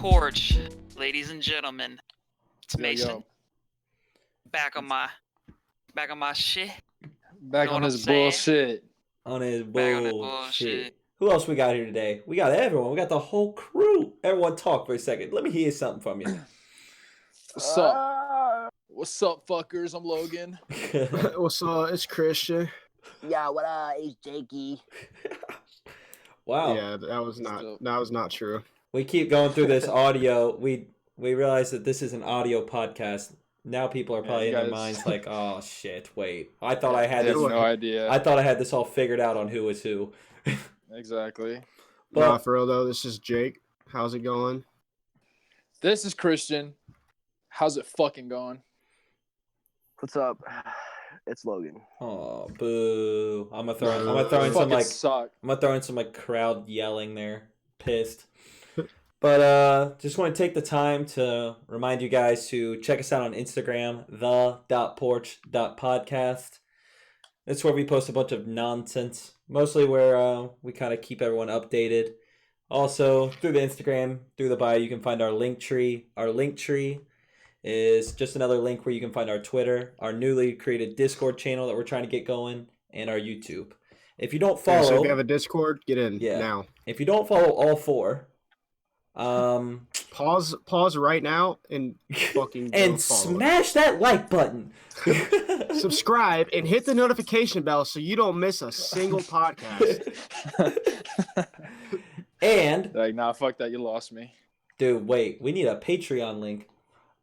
Porch, ladies and gentlemen. It's Yo, Mason. yo. Back on my shit. Back Know on what his I'm saying? bullshit. On his Back on that bullshit. bullshit. Who else we got here today? We got everyone. We got the whole crew. Everyone talk for a second. Let me hear something from you. What's up? What's up, fuckers? I'm Logan. What's up? It's Christian. Yeah, what up? It's Jakey. Wow. Yeah, that was not true. We keep going through this audio. We realize that this is an audio podcast. Now people are probably in their minds like, oh shit, wait. I thought I had They this. have no idea. I thought I had this all figured out on who is who. Exactly. Nah, for real though, this is Jake. How's it going? This is Christian. How's it fucking going? What's up? It's Logan. Oh, boo! I'm gonna throw in some Fucking like suck. I'm gonna throw in some like crowd yelling there, pissed. But just want to take the time to remind you guys to check us out on Instagram, the.porch.podcast. That's where we post a bunch of nonsense, mostly where we kind of keep everyone updated. Also, through the Instagram, through the bio, you can find our link tree. Our link tree is just another link where you can find our Twitter, our newly created Discord channel that we're trying to get going, and our YouTube. If you don't follow... so if you have a Discord, get in now. If you don't follow all four... Pause right now and fucking and smash that like button. Subscribe and hit the notification bell so you don't miss a single podcast. And like, nah, fuck that. You lost me. Dude, wait. We need a Patreon link.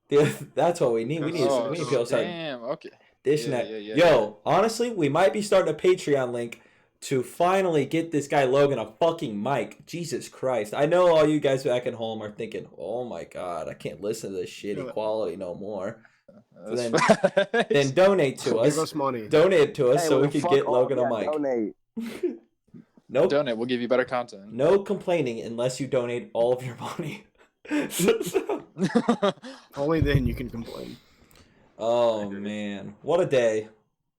Dude, that's what we need. We need people to start dishing that. Yeah. Yo, honestly, we might be starting a Patreon link to finally get this guy Logan a fucking mic. Jesus Christ. I know all you guys back at home are thinking, oh my god, I can't listen to this shitty quality no more. So then donate to us. Give us money. Donate to us so we can get Logan a mic. Donate. Nope. Donate. We'll give you better content. No complaining unless you donate all of your money. Only then you can complain. Oh, man. What a day.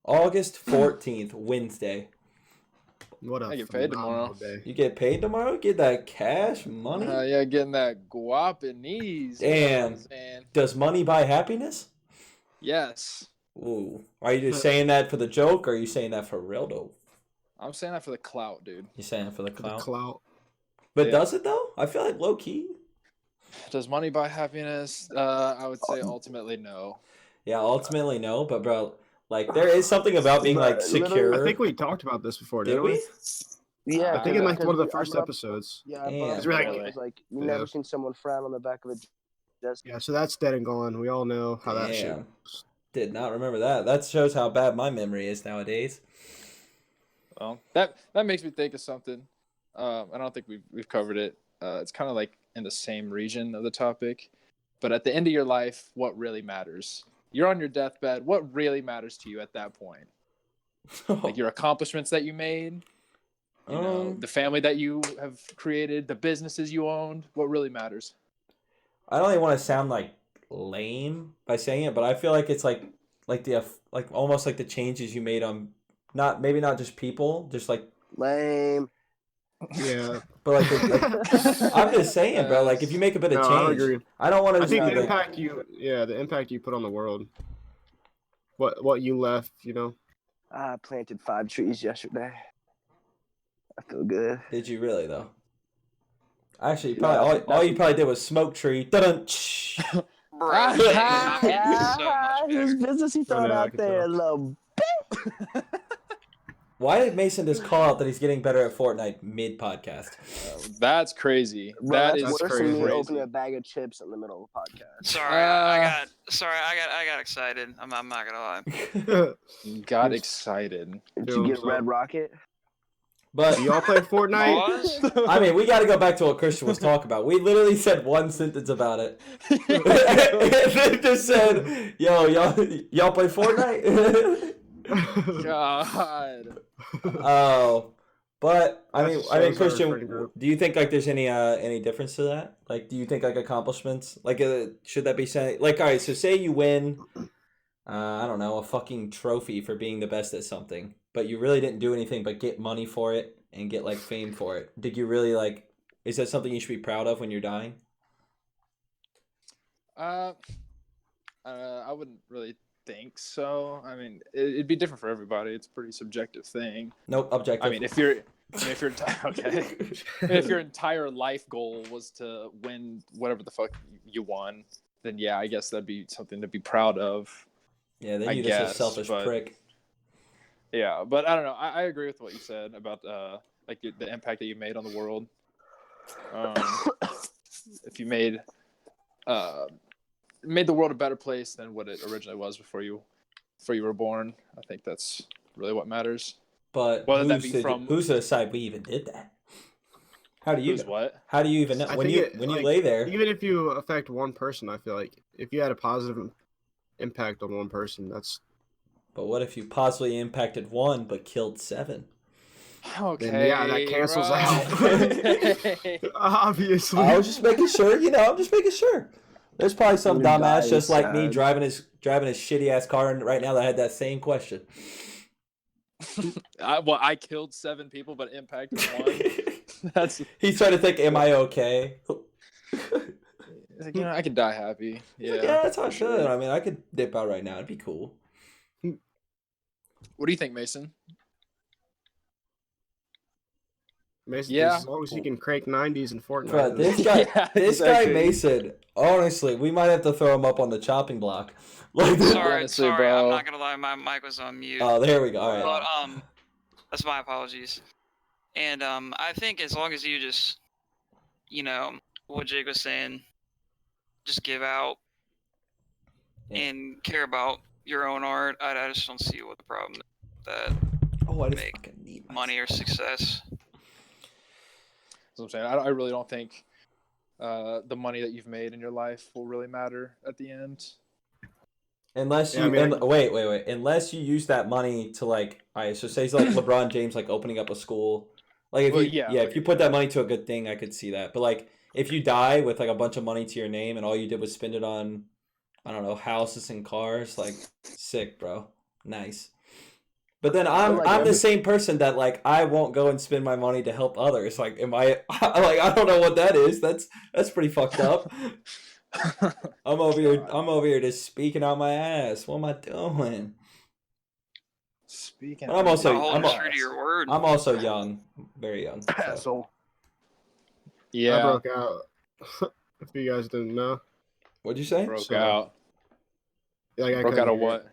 August 14th, Wednesday. What I get paid tomorrow. Day. You get paid tomorrow? Get that cash money? Yeah, getting that guapanese. Damn. Does money buy happiness? Yes. Ooh. Are you just saying that for the joke, or are you saying that for real, though? I'm saying that for the clout, dude. You're saying it for the clout? But does it, though? I feel like low-key. Does money buy happiness? I would say ultimately no. Yeah, ultimately no, but bro... Like, there is something about being, like, secure. I think we talked about this before, didn't we? Yeah. I think in, like, one of the first episodes. Yeah, it was like, you never seen someone frown on the back of a desk. Yeah, so that's dead and gone. We all know how that shit goes. Did not remember that. That shows how bad my memory is nowadays. Well, that makes me think of something. I don't think we've covered it. It's kind of, like, in the same region of the topic. But at the end of your life, what really matters? You're on your deathbed. What really matters to you at that point? Like your accomplishments that you made, you know, the family that you have created, the businesses you owned. What really matters? I don't even want to sound like lame by saying it, but I feel like it's like almost like the changes you made on not just people, just like lame. Yeah, but like I'm just saying, bro. Like if you make a bit of change, I agree. I don't want to. I think the impact the impact you put on the world, what you left, you know. I planted 5 trees yesterday. I feel good. Did you really though? Actually, probably all you probably did was smoke tree. Dun His business he thrown out there, a little bit. Why did Mason just call out that he's getting better at Fortnite mid-podcast? That's crazy. That's worse than me opening a bag of chips in the middle of a podcast. Sorry, I got excited. I'm not gonna lie. Got excited. Did you get Red Rocket? But do y'all play Fortnite? I mean, we got to go back to what Christian was talking about. We literally said one sentence about it. It just said, "Yo, y'all play Fortnite?" God. Oh, but I mean, Christian, do you think like there's any difference to that? Like, do you think like accomplishments, like, should that be saying like, all right, so say you win, I don't know, a fucking trophy for being the best at something, but you really didn't do anything but get money for it and get like fame for it. Did you really like? Is that something you should be proud of when you're dying? I wouldn't really think so. I mean, it'd be different for everybody. It's a pretty subjective thing. Nope, objective. I mean, if your okay, if your entire life goal was to win whatever the fuck you won, then yeah, I guess that'd be something to be proud of. Yeah, then I you're just a guess, selfish but- prick. Yeah, but I don't know. I agree with what you said about like the impact that you made on the world. If you made the world a better place than what it originally was before you were born, I think that's really what matters. But Whether that who's be who's to decide we even did that? How do you Who's know? what? How do you even know? I When think you like, lay there, even if you affect one person, I feel like if you had a positive impact on one person, that's but what if you positively impacted one but killed 7? Okay. then yeah, that cancels bro. out. Okay. Obviously. I was just making sure, I'm just making sure. There's probably some You dumbass guys just like me sad. driving his shitty ass car right now that had that same question. I killed 7 people, but impacted 1. That's He's trying to think, am I okay? like, I could die happy. Yeah. Yeah, that's how I should. I mean, I could dip out right now. It'd be cool. What do you think, Mason? Mason, Yeah. as long as you can crank 90s in Fortnite. Bro, this guy, Yeah, this guy exactly. Mason. Honestly, we might have to throw him up on the chopping block. Like, Sorry, Honestly, I'm bro. not gonna lie, my mic was on mute. oh, there we go. All right. But that's my apologies. And I think as long as you just, what Jake was saying, just give out Yeah. and care about your own art. I just don't see what the problem is with that Oh, I just make fucking need my money or success. That's what I'm saying. I really don't think the money that you've made in your life will really matter at the end. Unless you Yeah, I mean, wait. Unless you use that money to like, all right. So say it's like LeBron James like opening up a school. Like if Well, you yeah, if you put that money to a good thing, I could see that. But like if you die with like a bunch of money to your name and all you did was spend it on, I don't know, houses and cars, like sick, bro. Nice. But then I'm like the every- same person that like I won't go and spend my money to help others. Like am I like I don't know what that is. That's pretty fucked up. I'm over here just speaking out my ass. What am I doing? Speaking. But I'm of also- Not holding I'm true to your word. I'm also young, very young. So. Asshole. I Yeah, broke out. If you guys didn't know. What'd you say? broke So, out. Like, I Broke couldn't out of hear- what?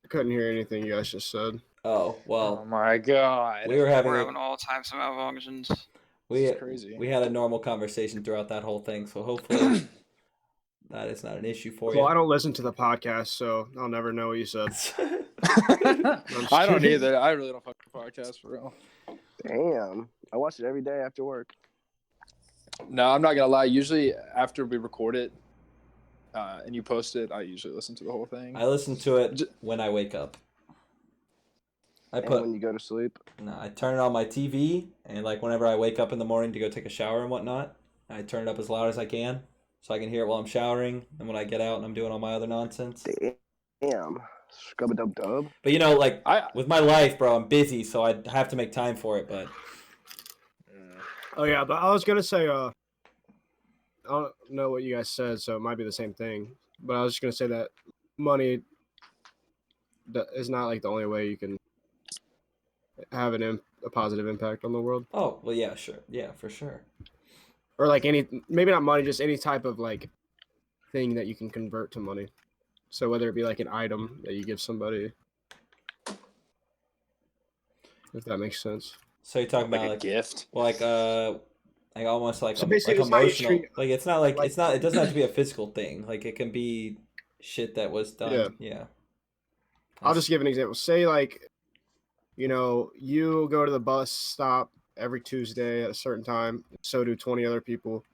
Couldn't hear anything you guys just said. Oh Oh well, my god. we were having We're having all types of malfunctions. we This is crazy. we had a normal conversation throughout that whole thing. So hopefully that is not an issue for Well, I you. don't listen to the podcast, so I'll never know what you said. I don't either. I really don't fuck with podcasts for real. Damn. I watch it every day after work. No, I'm not gonna lie. Usually after we record it and you post it, I usually listen to the whole thing. I listen to it when I wake up. I And put when you go to sleep. no, I turn it on my TV and like whenever I wake up in the morning to go take a shower and whatnot, I turn it up as loud as I can so I can hear it while I'm showering and when I get out and I'm doing all my other nonsense. Damn. Scrub-a-dub-dub. But you know, like I with my life, bro, I'm busy, so I have to make time for it. But Oh yeah, but I was gonna say, I don't know what you guys said, so it might be the same thing. But I was just gonna say that money is not like the only way you can have a positive impact on the world, oh well, yeah, sure, yeah, for sure. or like maybe not money, just any type of like thing that you can convert to money. So whether it be like an item that you give somebody, if that makes sense. So you're talking like about a like gift. like almost like So like basically, it's how you emotional. treat- Like it's not like like- it's not. It doesn't have to be a physical thing. Like it can be shit that was done. Yeah. I'll just give an example. Say like, you go to the bus stop every Tuesday at a certain time. So do 20 other people.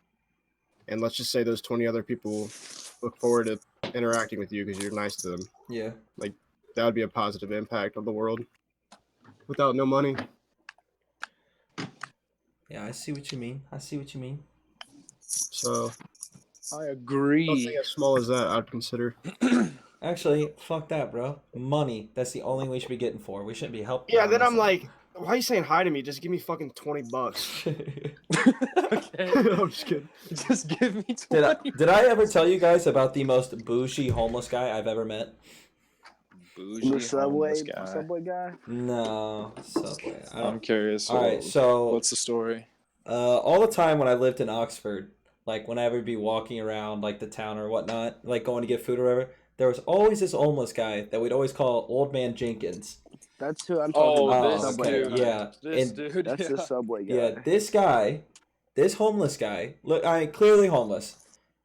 And let's just say those 20 other people look forward to interacting with you because you're nice to them. Yeah. That would be a positive impact on the world without no money. Yeah, I see what you mean. So I agree. something as small as that I'd consider. Actually, fuck that, bro. Money. That's the only we should be getting for. We shouldn't be helping. Yeah, then I'm like, why are you saying hi to me? Just give me fucking $20. Okay. I'm just kidding. Just give me 20. Did I ever tell you guys about the most bougie homeless guy I've ever met? Bougie The homeless guy. subway guy. No, Subway. I don't. I'm curious. All right, so what's the story? all the time when I lived in Oxford, like when I would be walking around like the town or whatnot, like going to get food or whatever, there was always this homeless guy that we'd always call Old Man Jenkins. That's who I'm talking about. Oh, The subway okay, guy. yeah. This And dude. That's the subway guy. yeah, this homeless guy, look, I mean, clearly homeless.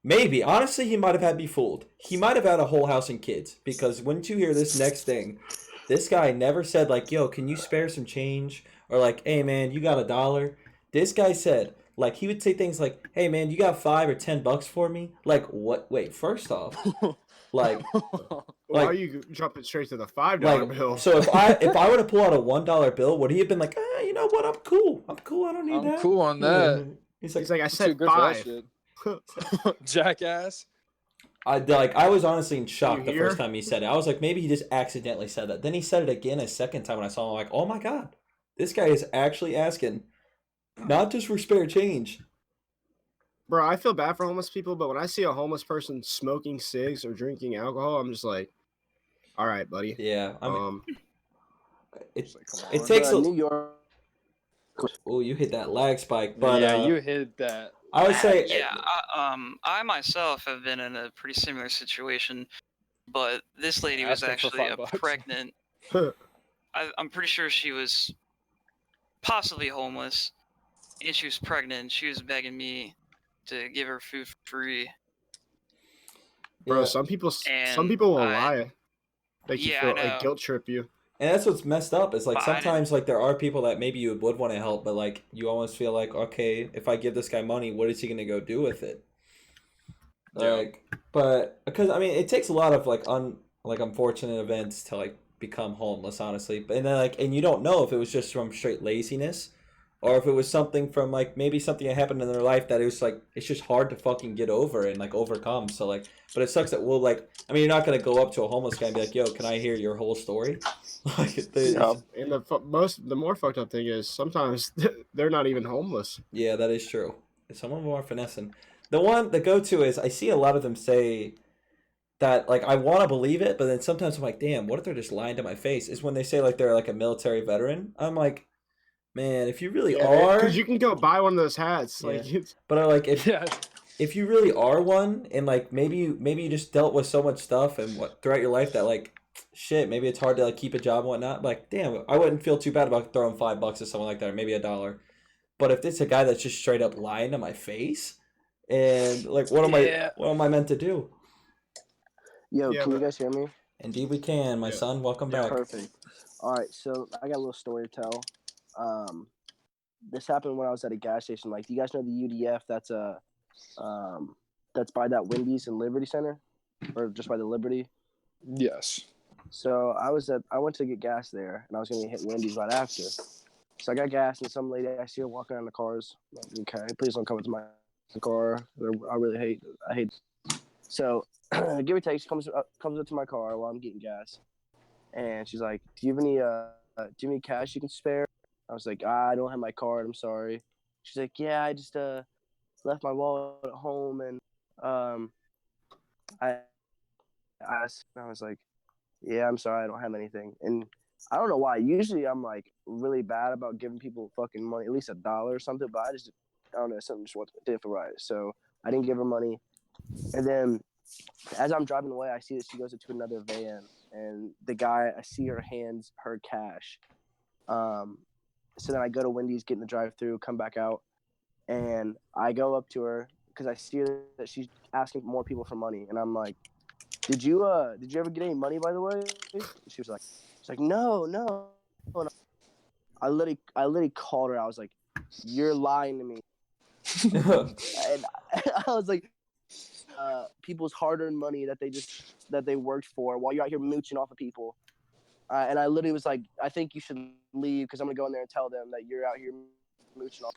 Maybe, honestly, he might have had me fooled. He might have had a whole house and kids, because once you hear this next thing, this guy never said like, "Yo, can you spare some change?" or like, "Hey man, you got $1?" This guy said, like, he would say things like, "Hey man, you got $5 or $10 for me?" Like, what? Wait, first off, like, Why are you jumping straight to the $5 bill? so if I were to pull out a $1 bill, would he have been like, you know what? I'm cool. I don't need I'm that. cool on that. He's He's like, like, I Too said good for that 5. shit. Jackass. I was honestly in shock You the hear? first time he said it. I was like, maybe he just accidentally said that. Then he said it again a second time, and I saw him like, oh my god, this guy is actually asking, not just for spare change. Bro, I feel bad for homeless people, but when I see a homeless person smoking cigs or drinking alcohol, I'm just like, all right, buddy. Yeah, I mean, it Come it on. takes a. New York. Oh, you hit that lag spike, but yeah, you hit that. I would say, Yeah, I myself have been in a pretty similar situation, but this lady was Asking for actually $5. pregnant. I'm pretty sure she was possibly homeless, and she was pregnant. She was begging me to give her food for free. Bro, yeah. some people And will I- lie. Make you Yeah, feel I like know. guilt trip you. And that's what's messed up is like But I didn't- sometimes like there are people that maybe you would want to help, but like you almost feel like, okay, if I give this guy money, what is he gonna go do with it? Yeah. Like, but because I mean, it takes a lot of like unfortunate events to like become homeless, honestly. But and then like, and you don't know if it was just from straight laziness, or if it was something from like maybe something that happened in their life that it was like it's just hard to fucking get over and like overcome. So like, but it sucks that we'll like. I mean, you're not gonna go up to a homeless guy and be like, "Yo, can I hear your whole story?" Like, And the more fucked up thing is sometimes they're not even homeless. yeah, that is true. Some of them are finessing. The go-to is I see a lot of them say that like I want to believe it, but then sometimes I'm like, damn, what if they're just lying to my face? Is when they say like they're like a military veteran. I'm like, man, if you really are, because you can go buy one of those hats. Yeah. Like, it's, but I like if Yeah. if you really are one, and like maybe you just dealt with so much stuff and what throughout your life that like shit, maybe it's hard to like keep a job and whatnot. But, like, damn, I wouldn't feel too bad about throwing $5 at someone like that, or maybe $1. But if it's a guy that's just straight up lying to my face, and like, what am I meant to do? Yo, Yeah, can you but- guys hear me? Indeed, we can, my son. Welcome back. Perfect. All right, so I got a little story to tell. This happened when I was at a gas station. Like, do you guys know the UDF? That's that's by that Wendy's in Liberty Center, or just by the Liberty. Yes. So I went to get gas there, and I was gonna hit Wendy's right after. So I got gas, and some lady I see her walking around the cars. I'm like, okay, please don't come into my car. I hate. So give or take, she comes up to my car while I'm getting gas, and she's like, do you have any cash you can spare? I was like, I don't have my card. I'm sorry. She's like, yeah, I just left my wallet at home, and I asked, and I was like, yeah, I'm sorry, I don't have anything. And I don't know why. Usually I'm like really bad about giving people fucking money, at least $1 or something. But I don't know, something just didn't feel right. So I didn't give her money. And then as I'm driving away, I see that she goes into another van, and I see her hands her cash. So then I go to Wendy's, get in the drive-thru, come back out, and I go up to her because I see that she's asking more people for money, and I'm like, Did you ever get any money, by the way? She's like, no. And I literally called her. I was like, you're lying to me. And I was like, people's hard-earned money that they worked for while you're out here mooching off of people. And I literally was like, I think you should leave because I'm gonna go in there and tell them that you're out here mooching off.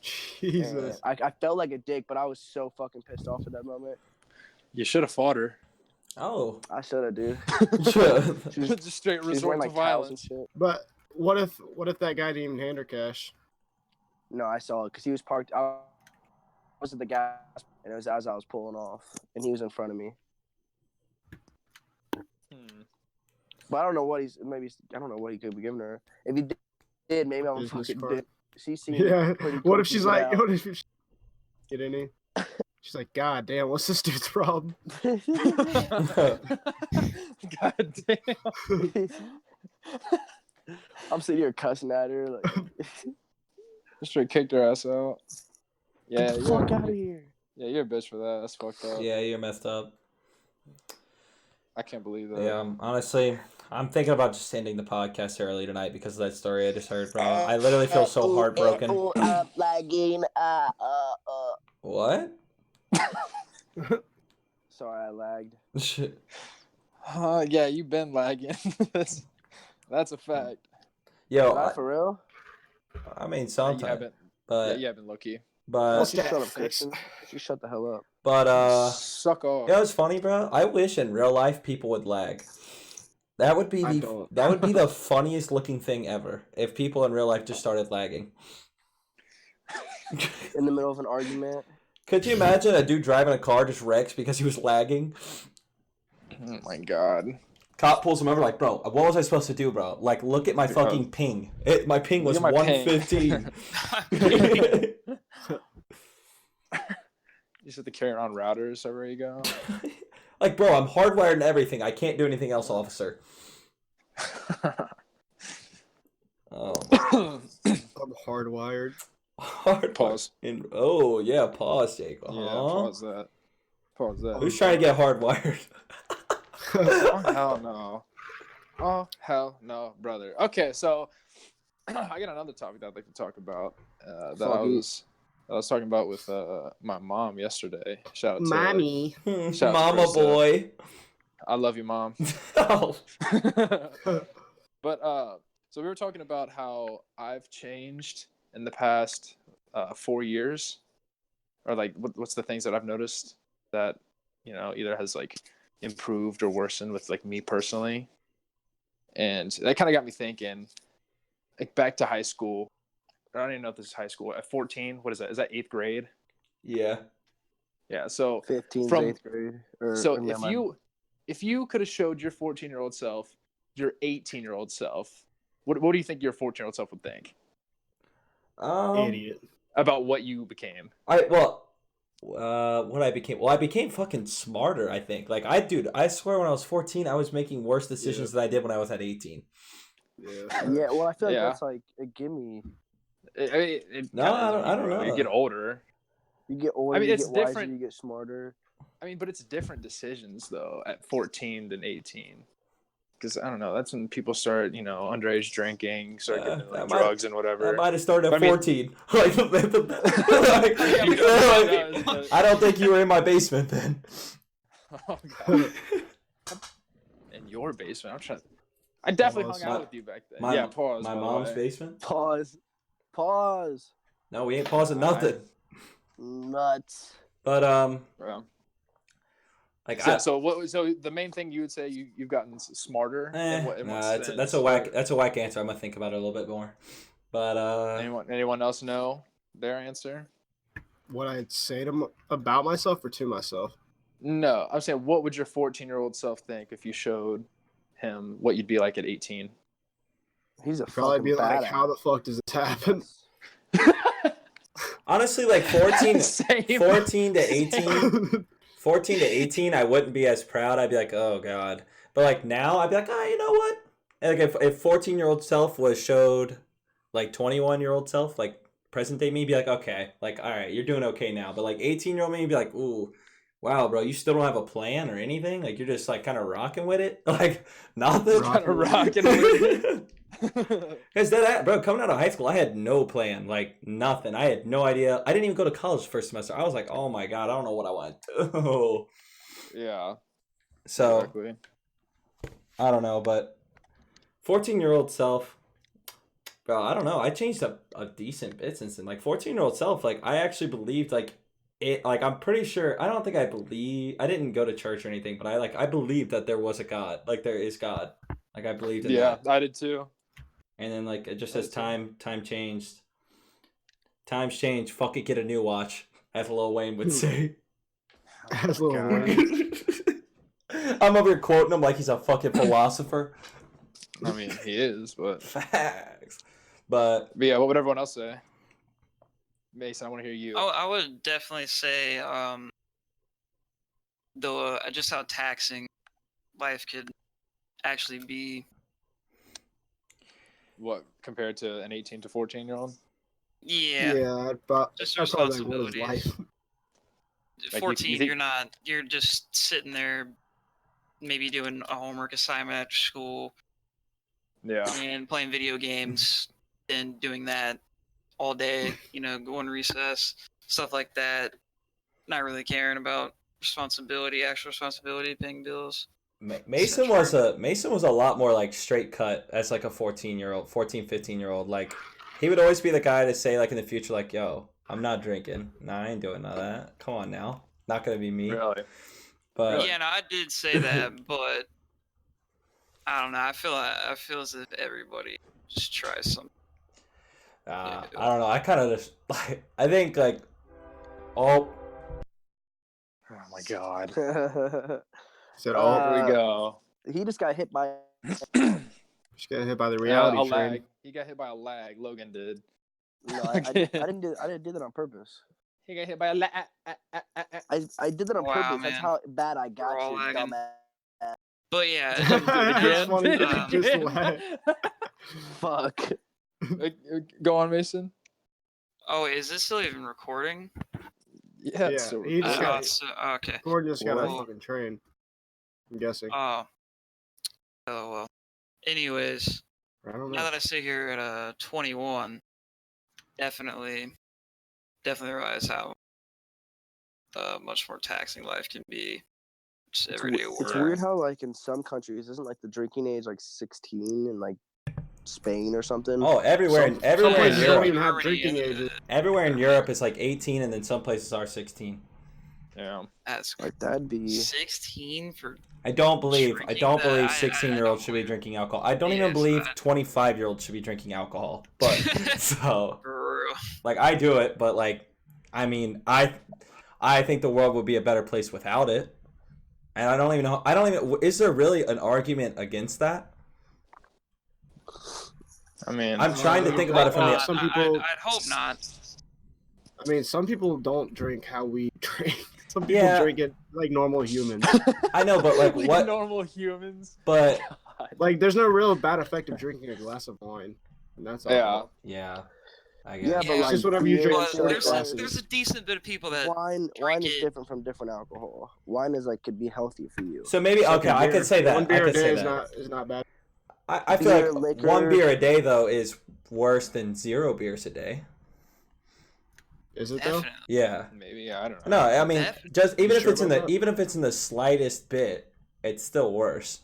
Jesus. And I felt like a dick, but I was so fucking pissed off at that moment. You should have fought her. Oh. I should have, dude. Sure. She was Just straight wearing resort to like towels and violence. shit. But What if that guy didn't even hand her cash? No, I saw it because he was parked. I was at the gas, and it was as I was pulling off, and he was in front of me. But I don't know what I don't know what he could be giving her. If he did, maybe I'm Business fucking card. dick. She seemed Yeah. pretty What if cool she's to like, get what if she get any? She's like, God damn, what's this dude's problem? God damn. I'm sitting here cussing at her like, Straight kicked her ass out. Yeah, get the fuck out of here. Yeah, you're a bitch for that. That's fucked up. Yeah, you're messed up. I can't believe that. Yeah, honestly, I'm thinking about just ending the podcast early tonight because of that story I just heard, bro. I literally feel so heartbroken. I'm lagging. What? Sorry, I lagged. Yeah, you've been lagging. That's a fact. Yo, Not for real. I mean, You sometimes, haven't. but Yeah, you haven't, Loki. but Shut up, Kristen. You shut the hell up. but Suck off. you know what's funny, bro? I wish in real life people would lag. That would be I don't. that would be the funniest looking thing ever if people in real life just started lagging. In the middle of an argument. Could you imagine a dude driving a car just wrecks because he was lagging? Oh my god. Cop pulls him over like, bro, what was I supposed to do, bro? Like, look at my fucking ping. My ping was Look at my ping. 115. You just have to carry around routers everywhere you go. Like, bro, I'm hardwired and everything. I can't do anything else, officer. Oh. I'm hardwired. Hard Pause. Oh, yeah, pause, Jake. Yeah, pause that. Pause that. Who's trying to get hardwired? Oh, hell no. Oh, hell no, brother. Okay, so I got another topic that I'd like to talk about that I was talking about with my mom yesterday. Shout out to Mommy. Shout out to Mama Krista. boy. I love you, Mom. Oh. But so we were talking about how I've changed in the past 4 years, or like what's the things that I've noticed that either has like improved or worsened with like me personally, and that kind of got me thinking, like back to high school. I don't even know if this is high school. At 14, what is that? Is that 8th grade? Yeah. Yeah. So 15th, from 8th grade. If you could have showed your 14-year-old self your 18-year-old self, what do you think your 14-year-old self would think Idiot. about what you became? What I became? Well, I became fucking smarter, I think. Like, I swear when I was 14, I was making worse decisions than I did when I was at 18. Yeah, well, I feel like that's like a gimme. I don't know. You get older. You get older, I mean, you it's get wiser, different. you get smarter. I mean, but it's different decisions, though, at 14 than 18. Because, I don't know, that's when people start, underage drinking, start getting into, like, drugs and whatever. That might have started at 14. Yeah. I don't think you were in my basement then. Oh, God. In your basement? I definitely hung out with you back then. Pause. My mom's basement? Pause. No, we ain't pausing nothing. Nuts. But, Bro. like, so the main thing you would say you've gotten smarter? That's a whack answer. I'm gonna think about it a little bit more. But anyone else know their answer? What I'd say about myself or to myself? No, I'm saying, what would your 14-year-old self think if you showed him what you'd be like at 18? He's a Probably fucking be like, badass. how the fuck does this happen? honestly, like 14 to 18, I wouldn't be as proud. I'd be like, oh god. But like now, I'd be like, you know what? And like if 14-year-old self was showed like 21-year-old self, like present day me, be like, okay, like all right, you're doing okay now. But like 18-year-old me, be like, ooh, wow, bro, you still don't have a plan or anything. Like you're just like kind of rocking with it, like nothing. Kind of rocking with it. Because bro, coming out of high school, I had no plan, like nothing. I had no idea. I didn't even go to college the first semester. I was like, oh my god, I don't know what I want to do. Yeah. So, exactly. I don't know, but 14-year-old self, bro, I don't know. I changed a decent bit since then. Like 14-year-old self, like I actually believed like it. Like I'm pretty sure. I don't think I didn't go to church or anything, but I believed that there was a God. Like there is God. Like I believed in that. Yeah, I did too. And then like it just says Okay. time changed. Times change. Fuck it, get a new watch, as Lil Wayne would say. As Oh Lil my Wayne. I'm over here quoting him like he's a fucking philosopher. I mean, he is, but Facts. But yeah. What would everyone else say? Mason, I want to hear you. I would definitely say just how taxing life could actually be. What compared to an 18 to 14-year-old? Yeah, Yeah, just I'd probably like live his responsibilities. life. Like, 14, you think- you're not. You're just sitting there, maybe doing a homework assignment after school Yeah. and playing video games and doing that all day. Going to recess, stuff like that. Not really caring about actual responsibility, paying bills. Mason was a lot more like straight cut as like a 15-year-old. Like he would always be the guy to say like in the future like, yo, I'm not drinking. Nah, I ain't doing none of that. Come on now. Not gonna be me. Really? But Really? Yeah, no, I did say that, but I don't know. I feel as if everybody just tries something. I don't know. I kind of just like I think like all Oh my god. Said, Here Uh, we go. He just got hit by. just got hit by the reality a train. lag. He got hit by a lag. Logan did. No, I didn't do that on purpose. He got hit by a lag. I did that on Wow, purpose. That's man. how bad I We're got all you, lagging. dumbass. But yeah, It's funny that you just laughed. Fuck. Go on, Mason. oh, is this still even recording? Yeah. Yeah, So he just got- Okay. Gordon just got a What? fucking train. I'm guessing. Oh well. Anyways, I don't now know. that I sit here at 21, definitely realize how much more taxing life can be. Just everyday work. It's weird how like in some countries isn't like the drinking age like 16 in like Spain or something. oh everywhere Some everywhere in places don't Europe. even have Germany, drinking ages. Everywhere in Europe is like 18 and then some places are 16. Yeah. That's Like that'd be 16 for. I don't believe Drinking that- 16-year-olds should be believe- drinking alcohol. I don't Yeah, even it's believe not. 25-year-olds should be drinking alcohol. But so For real. like I do it, but like I mean I think the world would be a better place without it. And I don't even is there really an argument against that? I mean, I'm trying to think about it from the some people- I'd hope not. I mean, some people don't drink how we drink. Some people Yeah. drink it like normal humans. I know, but like what normal humans? but Like, there's no real bad effect of drinking a glass of wine. And that's all. Yeah. yeah. I guess. yeah, but Yeah, It's like just whatever you beer drink and But shit for like there's that, there's a decent bit of people that wine drink is it. different from different alcohol. Wine is like could be healthy for you. So maybe Like okay, a I beer. could say that. One I beer a could say day that. is not bad. I feel Beer, like liquor. one beer a day though is worse than 0 beers a day. Is it though? Definitely. Yeah. Maybe I don't No, know. I mean Definitely. just even You if sure it's in about the that? even if it's in the slightest bit, it's still worse.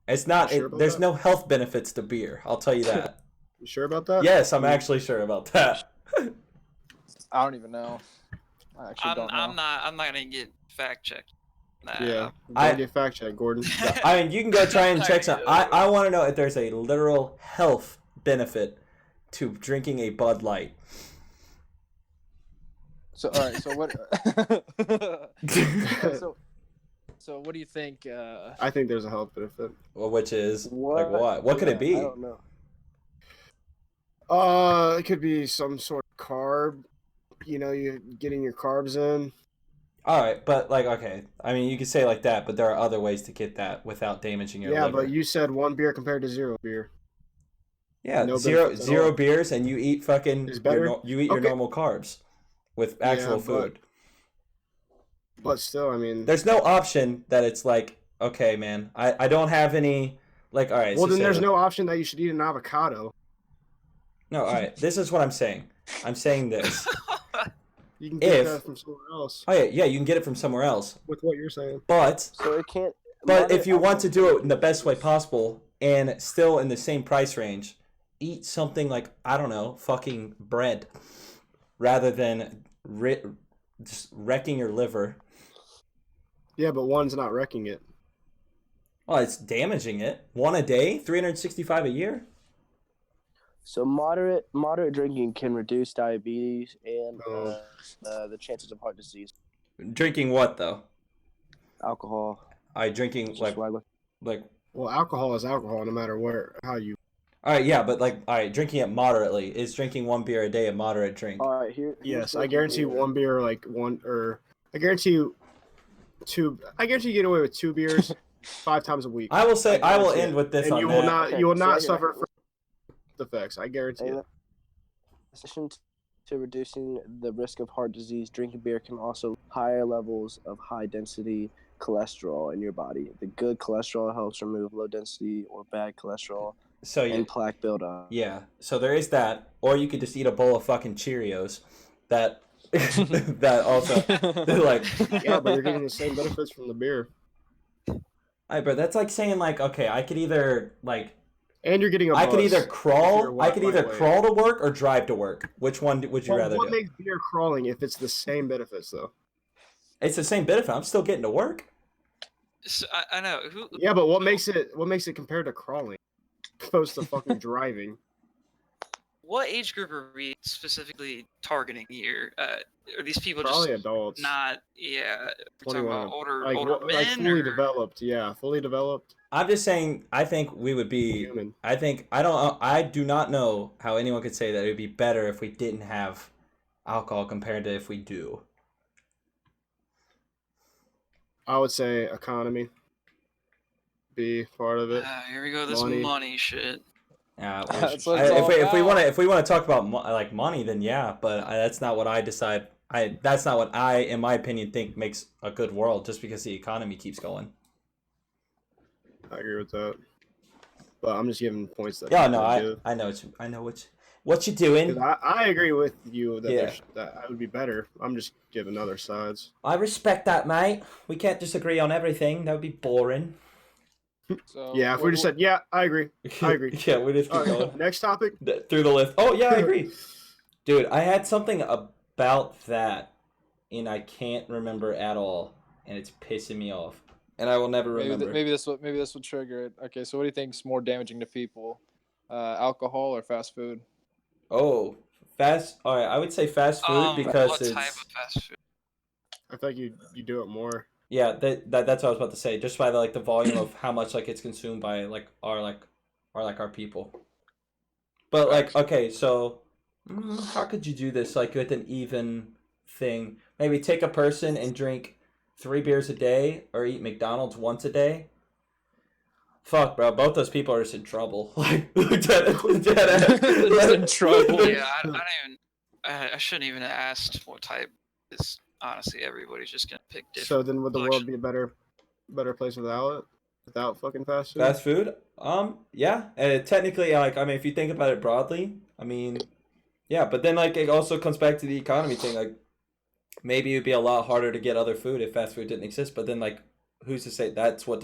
It's not. You sure about There's that? no health benefits to beer. I'll tell you that. You sure about that? Yes, I'm actually sure about that. I don't even know. I actually don't know. I'm not gonna get fact checked. Nah, Yeah. I- Don't get fact checked, Gordon. I mean, you can go try and check some. I want to know if there's a literal health benefit to drinking a Bud Light. So all right. So what? so what do you think? I think there's a health benefit. Well, which is like What? what? What could it be? I don't know. It could be some sort of carb. You know, you're getting your carbs in. All right, but like okay, I mean you could say it like that, but there are other ways to get that without damaging your Yeah, liver. but you said 1 beer compared to 0 beer. Yeah, No zero benefits at all. beers, and you eat fucking Is better? you eat your Okay. normal carbs with actual Yeah, but- food. But still, I mean. There's no option that it's like okay, man, I don't have any like all right. Well, so then say there's that- no option that you should eat an avocado. no. All right, this is what I'm saying. I'm saying this. You can get If- that from somewhere else. Oh yeah, you can get it from somewhere else, With what you're saying. but So it can't. But if you want to do it in the best way possible and still in the same price range, eat something like, I don't know, fucking bread rather than just wrecking your liver. Yeah, but one's not wrecking it. Well, it's damaging it. 1 a day, 365 a year. So moderate drinking can reduce diabetes and the chances of heart disease. Drinking what though? Alcohol. Drinking Just regular. like. Well, alcohol is alcohol, no matter how you. All right, yeah, but like, all right, drinking it moderately. Is drinking 1 beer a day a moderate drink? All right, here's Yes, the I guarantee beer. one beer, like one, or I guarantee you two. I guarantee you get away with 2 beers 5 times a week. I will say, I will guarantee end it. with this And on you that. will not. Okay, You will so not right suffer here. from effects. I guarantee it. In addition to reducing the risk of heart disease, drinking beer can also higher levels of high-density cholesterol in your body. The good cholesterol helps remove low-density or bad cholesterol So and plaque buildup. yeah. So there is that, or you could just eat a bowl of fucking Cheerios. That that also like. Yeah, but you're getting the same benefits from the beer, Alright, bro, that's like saying like, okay, I could either like, and you're getting a. I could buzz either if crawl, you're I could either lightweight. crawl to work or drive to work. Which one would you Well, rather what do? makes beer crawling if it's the same benefits though? It's the same benefit. I'm still getting to work. So, I know. Yeah, but what makes it compared to crawling, opposed to fucking driving? What age group are we specifically targeting here? Are these people Probably just adults. not? Yeah, we're talking 21. about older like men. fully or- developed. Yeah, fully developed I'm just saying. I think we would be. human. I think I don't. I do not know how anyone could say that it would be better if we didn't have alcohol compared to if we do. I would say economy be part of it. Here we go. This Money. money shit. Yeah, That's what it's all if we want to talk about like money, then yeah. But that's not what I decide. That's not what I, in my opinion, think makes a good world. Just because the economy keeps going. I agree with that. But I'm just giving points that. Yeah, people no, give. I know what you doing. 'Cause I agree with you that Yeah. that would be better. I'm just giving other sides. I respect that, mate. We can't disagree on everything. That would be boring. So, Yeah, if we just said, yeah, I agree. I agree. Yeah, we just keep All right, going next topic. through the list. Oh yeah, I agree, dude. I had something about that, and I can't remember at all, and it's pissing me off, and I will never remember. maybe this will trigger it. Okay, so what do you think is more damaging to people, alcohol or fast food? Oh, fast. All right, I would say fast food because what it's type of fast food? I think you do it more. yeah. That's what I was about to say. Just by the volume of how much like it's consumed by our people. But like, okay, so how could you do this like with an even thing? Maybe take a person and drink 3 beers a day or eat McDonald's once a day. Fuck, bro. Both those people are just in trouble. Like, dead in trouble. Yeah, I don't even. I shouldn't even have asked what type. Is honestly, everybody's just gonna pick different. So then would the world selection. be a better place without it? Without fucking fast food? Fast food? Yeah. Technically, like, I mean, if you think about it broadly, I mean, yeah. But then, like, it also comes back to the economy thing. Like, maybe it'd be a lot harder to get other food if fast food didn't exist. But then, like, who's to say that's what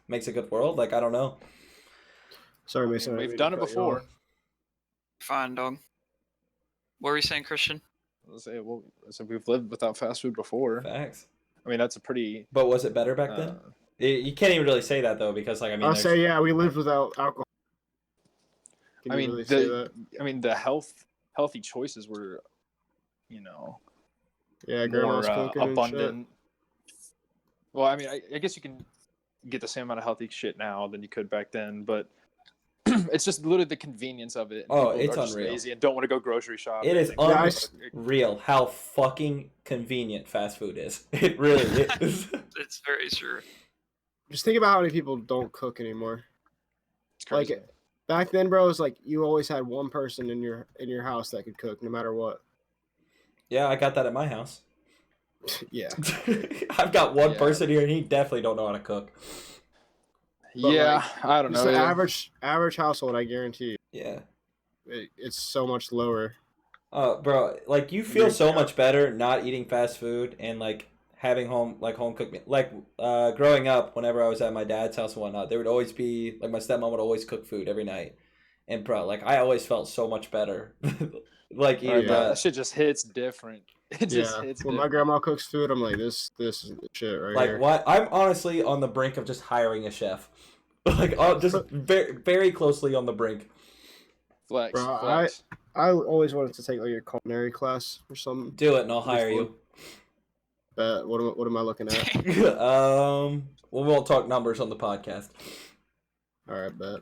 makes a good world? Like, I don't know. Sorry, Mason. We've done it before. Fine, dog. What were you saying, Christian? We've lived without fast food before. Facts. I mean, that's a pretty. But was it better back then? You can't even really say that though, because like I mean, I'll say yeah, we lived without alcohol. Can I you mean, really say that? the healthy choices were, you know, Yeah, more grandma's cooking and abundant. Well, I mean, I guess you can get the same amount of healthy shit now than you could back then, but it's just literally the convenience of it. Oh, People it's are just unreal. lazy and don't want to go grocery shopping. It is Guys- unreal how fucking convenient fast food is. It really is. It's very true. Just think about how many people don't cook anymore. It's crazy. Like back then, bro, it's like you always had one person in your house that could cook no matter what. Yeah, I got that at my house. Yeah. I've got one Yeah. person here, and he definitely don't know how to cook. But, yeah, I don't Just know. the Yeah. average household, I guarantee you, Yeah. it's so much lower. Bro, like you feel Yeah. so much better not eating fast food and like having home cooked meal. Like growing up, whenever I was at my dad's house and whatnot, there would always be like my stepmom would always cook food every night, and bro, like I always felt so much better. Like eating That shit just hits different. It just Yeah. hits When my different. grandma cooks food, I'm like, this is the shit right like here. what I'm honestly on the brink of just hiring a chef. Like just very, very closely on the brink. Flex. Bro, Flex. I always wanted to take like a culinary class or something. Do it and I'll It'd be hire fun. you. But what am I looking at? We won't talk numbers on the podcast. All right, bet.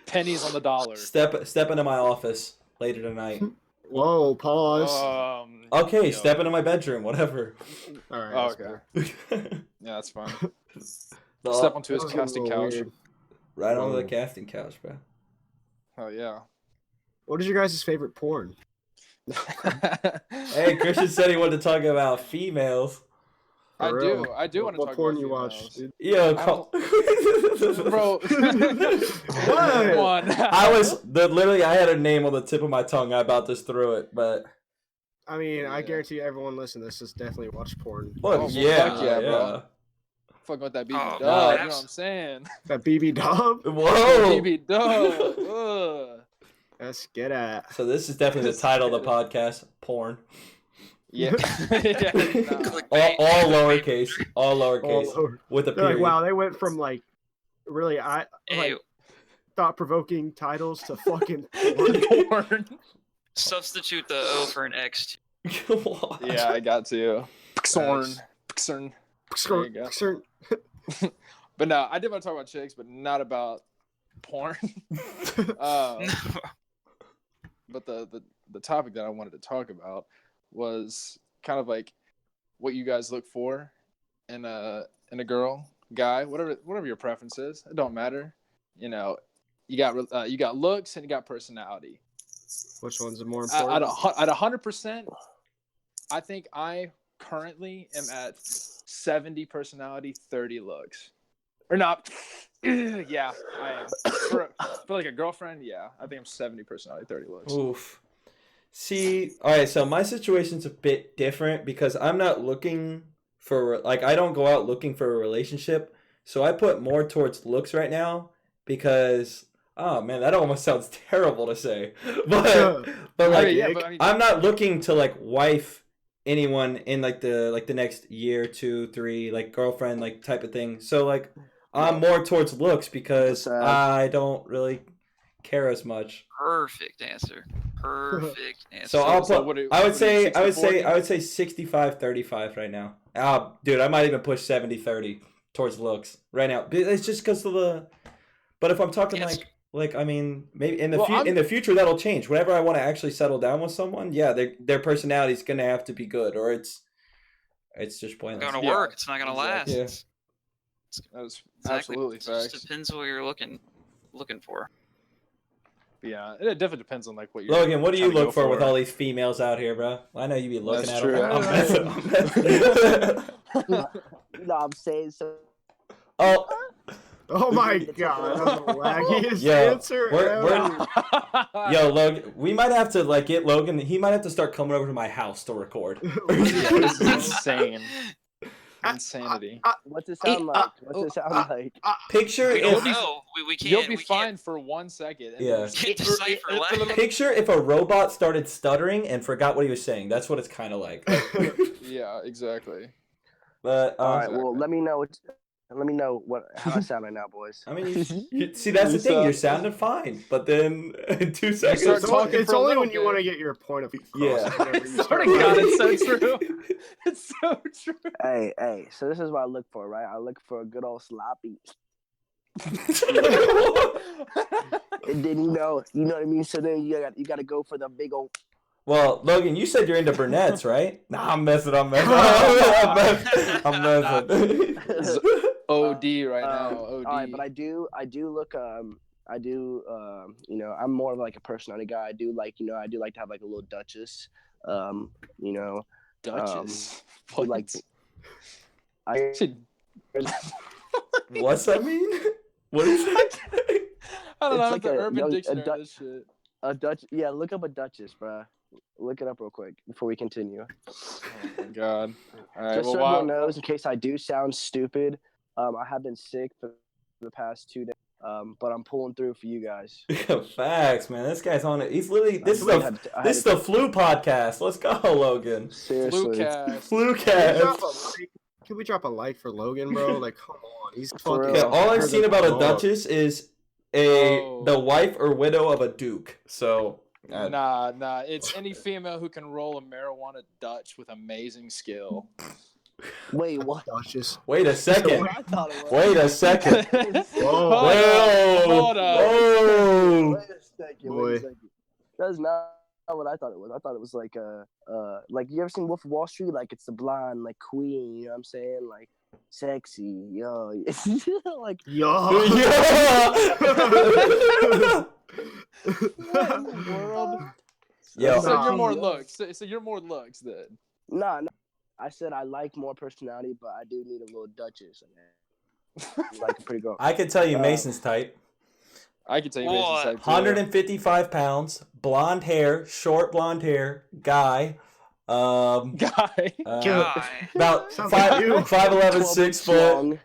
Pennies on the dollar. Step into my office later tonight. Whoa, pause. Okay, yo. step into my bedroom, whatever. All right. Oh, that's okay. cool. Yeah, that's fine. The- Step onto his That was a casting little couch. weird. right onto the Whoa. casting couch, bro. Oh yeah. What is your guys' favorite porn? Hey, Christian said he wanted to talk about females. I For do. real. I do want to What talk porn about you females. watch, dude? Yo, Bro. What? One. Literally, I had a name on the tip of my tongue. I about just threw it, but I mean, I Yeah. guarantee everyone listening to this has definitely watched porn. look, Oh, well, yeah, fuck yeah, bro. Fucking with that BB Oh, dub, you know what abs- I'm saying? That BB dub? Whoa. BB dub. Ugh. Let's get at. So this is definitely the title of the podcast: porn. Yeah. Yeah, nah. Clickbait. All lowercase, all lowercase, All over. with a They're like, period. wow, they went from like really Hey, thought-provoking titles to fucking porn. Porn. substitute the O for an X. What? Yeah, I got to. Pixorn. Pixorn. There you go. Skirt. But no, I did want to talk about chicks, but not about porn. But the topic that I wanted to talk about was kind of like what you guys look for in a girl, guy, whatever your preference is. It don't matter. You know, you got looks and you got personality. Which one's the more At important? 100%, I think I currently am at 70 personality, 30 looks. Or not. Yeah, I am. For like a girlfriend, yeah, I think I'm 70 personality, 30 looks. Oof. See, all right, so my situation's a bit different because I'm not looking for, like, I don't go out looking for a relationship. So I put more towards looks right now because, oh man, that almost sounds terrible to say. But I like, mean, yeah, but I mean, I'm not looking to like wife anyone in like the next year, 2, 3, like girlfriend, like type of thing. So like, I'm more towards looks because I don't really care as much. Perfect answer. Perfect answer. So I'll so put. what do- I would what do you, say 60-40? 65-35 right now. Dude, I might even push 70-30 towards looks right now. It's just because of the. But if I'm talking Yes. like I mean, maybe in the Well, in the future that'll change. Whenever I want to actually settle down with someone, yeah, their personality is gonna have to be good, or it's just pointless. Gonna Yeah, work. It's not gonna last. Yeah. That was Exactly. absolutely It just facts. depends what you're looking for. Yeah, it definitely depends on like what you're. Logan, what do you trying to look go for with all these females out here, bro? I know you be looking That's at true. them. I'm messing. No, I'm saying so. Oh, Oh my god, that's the laggiest Yeah, answer we're- ever. yo, Logan, we might have to like get Logan. He might have to start coming over to my house to record. This is insane. Insanity. What's it sound like? What's it sound like? Picture We don't if know. We can't. You'll be we can't- fine for 1 second. and Yeah. then Can't decipher language. picture if a robot started stuttering and forgot what he was saying. That's what it's kind of like. Yeah, exactly. But All right. Exactly. Well, let me know. Let me know how I sound right now, boys. I mean, you see, that's the thing. You're sounding fine, but then in 2 seconds, start It's talking only, it's for a only little when you bit. want to get your point of across. Yeah. whenever you Sorry, start God, lying. it's so true. It's so true. Hey. So this is what I look for, right? I look for a good old sloppy. And then you know what I mean. So then you got to go for the big old. Well, Logan, you said you're into brunettes, right? Nah, I'm messing. I'm messing. I'm messing. OD right now. OD. All right, but I do look you know, I'm more of like a personality guy. I do like to have like a little Duchess. You know, Duchess. like I What's that mean? What is that? I don't know. It's It's like the a Urban young- a Dictionary. du- This shit. a Dutch. Yeah, look up a Duchess, bruh. Look it up real quick before we continue. Oh my God. All right. Just Well, so why? everyone knows, in case I do sound stupid, I have been sick for the past 2 days, but I'm pulling through for you guys. Facts, man. This guy's on it. He's literally. This is I the had to- I this had is to- the flu podcast. Let's go, Logan. seriously. Bluecast. Flu Can we cast. drop a like? Can we drop a like for Logan, bro? Like, come on, he's For fucking. real. Yeah, all I've better seen than about a fuck. Duchess is the wife or widow of a duke. So Nah. It's any female who can roll a marijuana Dutch with amazing skill. Wait, what? Dutchess. wait a second. What I thought it was. Wait a second. Hold up. Whoa. Wait a second. That's not what I thought it was. I thought it was like you ever seen Wolf of Wall Street? Like it's the blonde like queen. You know what I'm saying? Like sexy, yo. Like Yo. what in the world? Yo. So you're Nah. more looks. So you're more looks then. Nah. I said I like more personality, but I do need a little Duchess. Like a pretty girl. I can tell you Mason's type. I can tell you What? Mason's type too. 155 pounds, blonde hair, short blonde hair, guy. Guy. Guy. About Sounds like you. 5'11", 12 6 foot. strong.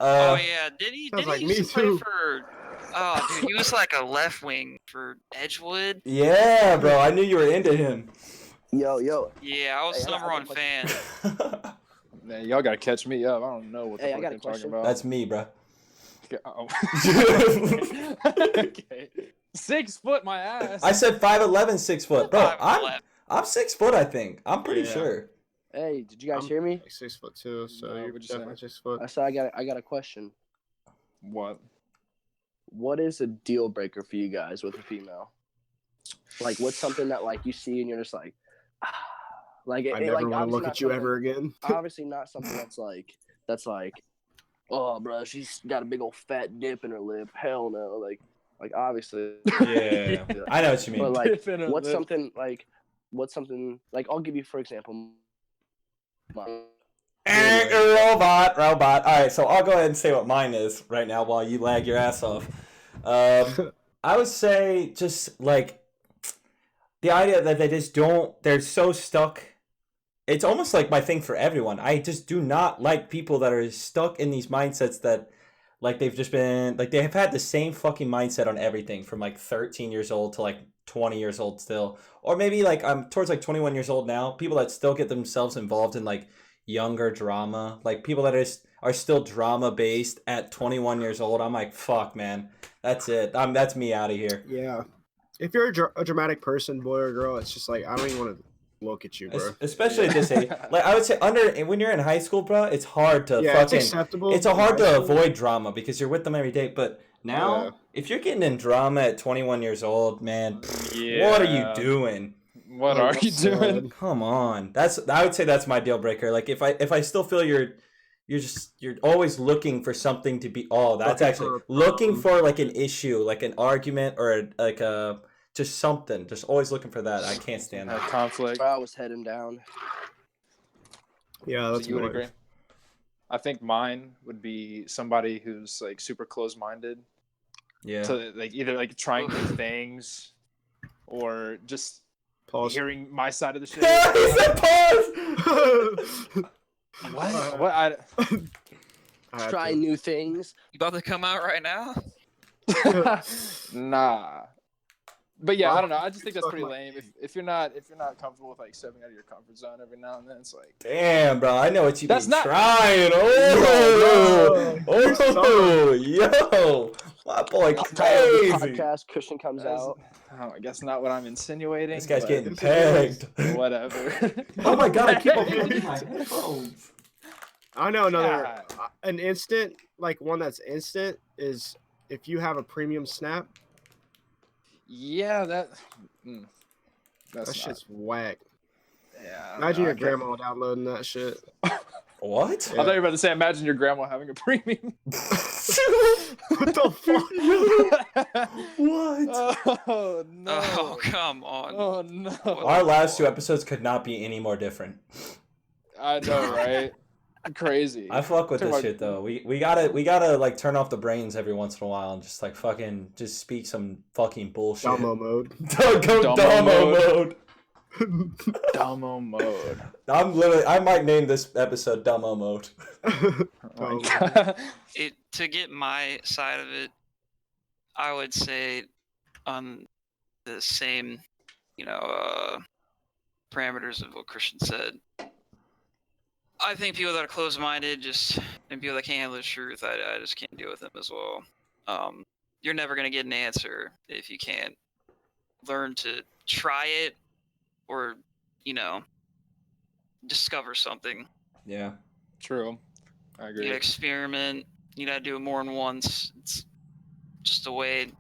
Oh yeah, did he Sounds like used me to play too. for? Oh dude, he was like a left wing for Edgewood. Yeah, bro, I knew you were into him. Yo. Yeah, I was Hey, the I number got a one fan. Man, y'all gotta catch me up. I don't know what the Hey, I fuck got a you're talking question. about. That's me, bro. Oh. Okay. 6 foot, my ass. I said 5'11", 6 foot. Bro, 5'11". I'm 6 foot, I think. I'm pretty Yeah. sure. Hey, did you guys I'm hear me? Like 6'2", so No, you're what'd you say? definitely 6 foot. I said I got a question. What? What is a deal breaker for you guys with a female? Like, what's something that like you see and you're just like, like I never want to obviously look not at you something- ever again. Obviously, not something that's like, oh, bro, she's got a big old fat dip in her lip. Hell no, like obviously. Yeah. I know what you mean. But like, Dip in her what's lip. something like? I'll give you for example. Robot. All right, so I'll go ahead and say what mine is right now while you lag your ass off. I would say just like the idea that they're so stuck. It's almost like my thing for everyone. I just do not like people that are stuck in these mindsets that like they've just been like they have had the same fucking mindset on everything from like 13 years old to like 20 years old still. Or maybe like I'm towards like 21 years old now. People that still get themselves involved in like younger drama, like people that are still drama based at 21 years old. I'm like, fuck, man, that's it. That's me out of here. Yeah. If you're a dramatic person, boy or girl, it's just like I don't even want to look at you, bro. Especially at this age. Like I would say, when you're in high school, bro, it's hard to Yeah, it's acceptable. It's hard to avoid drama because you're with them every day. But now, Yeah. if you're getting in drama at 21 years old, man, what are you doing? What are you doing? Come on, I would say that's my deal breaker. Like if I still feel you're always looking for something to be. Oh, that's looking for like an issue, like an argument or like a just something. Just always looking for that. I can't stand that. Conflict. I was heading down. Yeah, that's You would annoying. agree. I think mine would be somebody who's like super close-minded Yeah. to like either like trying new things or just Pause. hearing my side of the shit. He said pause. What? I have Try to. new things. You about to come out right now? Nah. But yeah, Well, I don't know. I just think that's fuck pretty my- lame. If you're not comfortable with like stepping out of your comfort zone every now and then, it's like Damn, bro, I know what you That's been not- trying. Yo, my boy Title of the crazy. podcast, Christian comes that's- out. I guess not what I'm insinuating. This guy's but getting pegged. whatever. Oh my god, I keep on hitting my headphones. I know another God. an instant like one that's instant is if you have a premium snap. Yeah, that's That not, shit's whack. yeah. I don't Imagine know, your I can't- grandma downloading that shit. What? I thought you were about to say, imagine your grandma having a premium. What the fuck? What? Oh no! Oh come on. Oh no! Our last two episodes could not be any more different. I know, right? Crazy. I fuck with Talk this about- shit though. We gotta like turn off the brains every once in a while and just like fucking just speak some fucking bullshit. Dummo mode. Go Dummo Dummo mode. Dummo mode. I might name this episode Dummo mode. Oh my God. To get my side of it, I would say on the same, parameters of what Christian said. I think people that are closed-minded and people that can't handle the truth, I just can't deal with them as well. you're never gonna get an answer if you can't learn to try it or, discover something. Yeah. True. I You agree. gotta experiment. You gotta do it more than once. It's just the way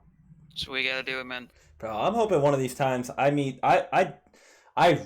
you gotta do it, man. Bro, I'm hoping one of these times I meet. I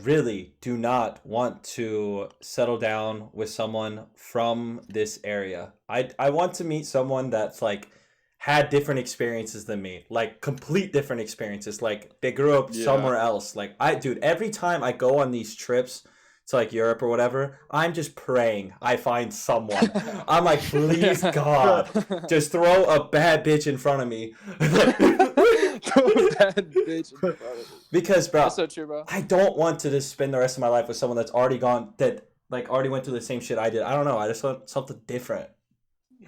really do not want to settle down with someone from this area. I want to meet someone that's like had different experiences than me, like complete different experiences. Like they grew up somewhere else. Like dude, every time I go on these trips to like Europe or whatever, I'm just praying I find someone. I'm like, please God, just throw a bad bitch in front of me. Throw a bad bitch in front of me. Because, bro, That's so true, bro. I don't want to just spend the rest of my life with someone that's already already went through the same shit I did. I don't know. I just want something different.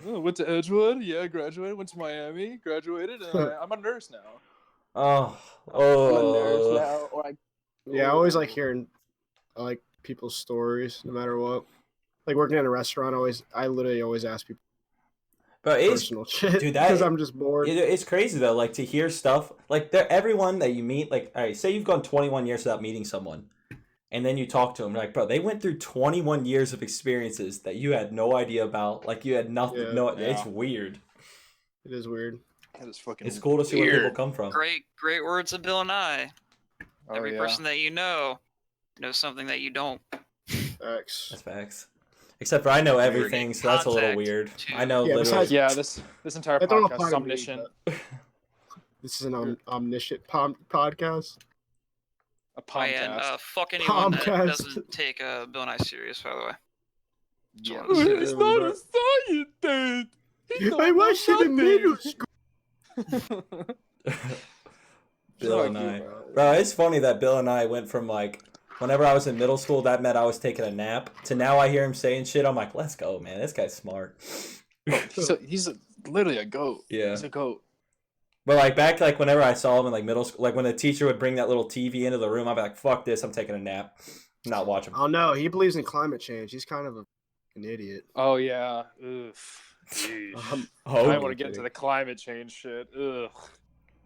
Oh, went to Edgewood. Yeah, graduated. Went to Miami. Graduated. I'm a nurse now. Oh, I'm a nurse now. Or Yeah, I always like hearing like people's stories, no matter what. Like working in a restaurant, I literally always ask people but it's personal shit, dude, because I'm just bored. It's crazy though, like to hear stuff like everyone that you meet, like, all right, say you've gone 21 years without meeting someone, and then you talk to them, like, bro, they went through 21 years of experiences that you had no idea about, like you had nothing. Yeah. It's weird. It is weird. That is fucking. It's cool to see where people come from. Great words of Bill and I. Oh, Every person that you know knows something that you don't. Facts. That's facts. Except for I know everything, so that's a little weird. I know literally. This entire That don't podcast apply is to me, omniscient. This is an omniscient podcast. A Oh, yeah, and podcast. fuck anyone that Podcast. doesn't take Bill and I serious, by the way. Yeah. It's not a scientist. I was in middle school. Bill and I. Bro, it's funny that Bill and I went from like, whenever I was in middle school, that meant I was taking a nap, to now I hear him saying shit, I'm like, let's go, man. This guy's smart. He's literally a goat. Yeah. He's a goat. But like back, like whenever I saw him in like middle school, like when the teacher would bring that little TV into the room, I'd be like, fuck this, I'm taking a nap. I'm not watching. Oh no, he believes in climate change. He's kind of an idiot. Oh, yeah. Oof. I want to get into the climate change shit. Ugh.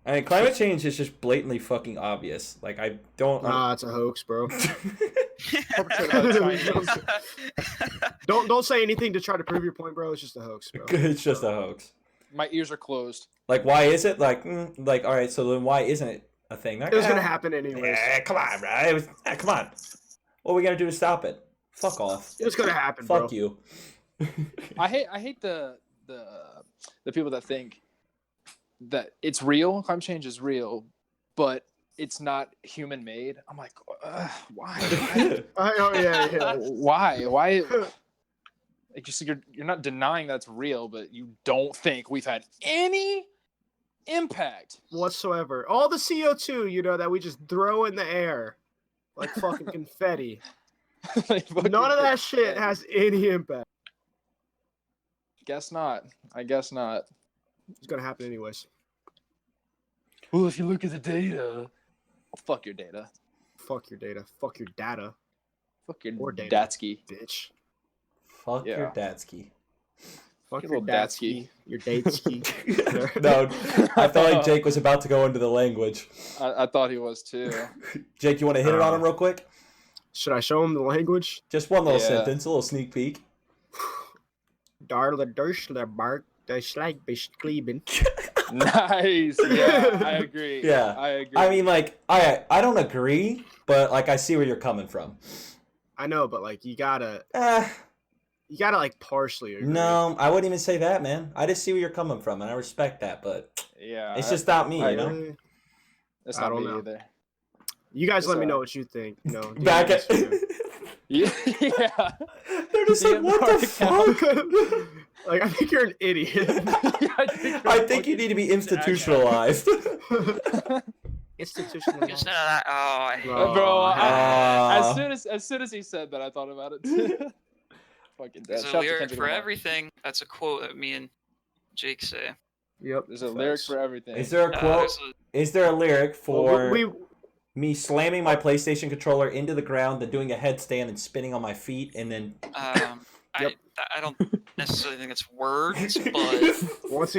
I mean, climate change is just blatantly fucking obvious. Like, I don't... Nah, it's a hoax, bro. Don't say anything to try to prove your point, bro. It's just a hoax, bro. It's just a hoax. My ears are closed. Like, why is it? Like, all right, so then why isn't it a thing? It was going to happen anyways. Come on, bro. Come on. What are we going to do to stop it? Fuck off. It was going to happen, bro. Fuck you. I hate the people that think that it's real, climate change is real, but it's not human made. I'm like, why? Oh yeah. Why? Like, just you're not denying that's real, but you don't think we've had any impact whatsoever. All the CO2, that we just throw in the air like fucking confetti. Like, None of that shit has any impact. I guess not. It's gonna happen anyways. Well, if you look at the data, fuck your data. Fuck your data. Fuck your data. Fuck your Or data. Datsky. Bitch. Fuck your Datsky. Fuck Your your little Datsky. Your Datsky. No, I felt like Jake was about to go into the language. I thought he was too. Jake, you want to hit it on him real quick? Should I show him the language? Just one little sentence, a little sneak peek. Darla Dershler Bark, the Slag Kleben. Nice. Yeah, I agree. Yeah. I agree. I mean, like, I don't agree, but like I see where you're coming from. I know, but like you gotta like partially agree. No, I wouldn't even say that, man. I just see where you're coming from, and I respect that, but yeah, it's just not me, you know. Really? That's I not don't me know. either. You guys let me know what you think. Back at. Yeah. They're just like, what the fuck? Like, I think you're an idiot. I think you need to be institutionalized. Institutionalized. Bro, as soon as he said that, I thought about it too. Fucking There's a lyric for everything. That's a quote that me and Jake say. Yep. There's a lyric for everything. Is there a quote? Is there a lyric for me slamming my PlayStation controller into the ground, then doing a headstand and spinning on my feet, and then? I I don't necessarily think it's words, but Once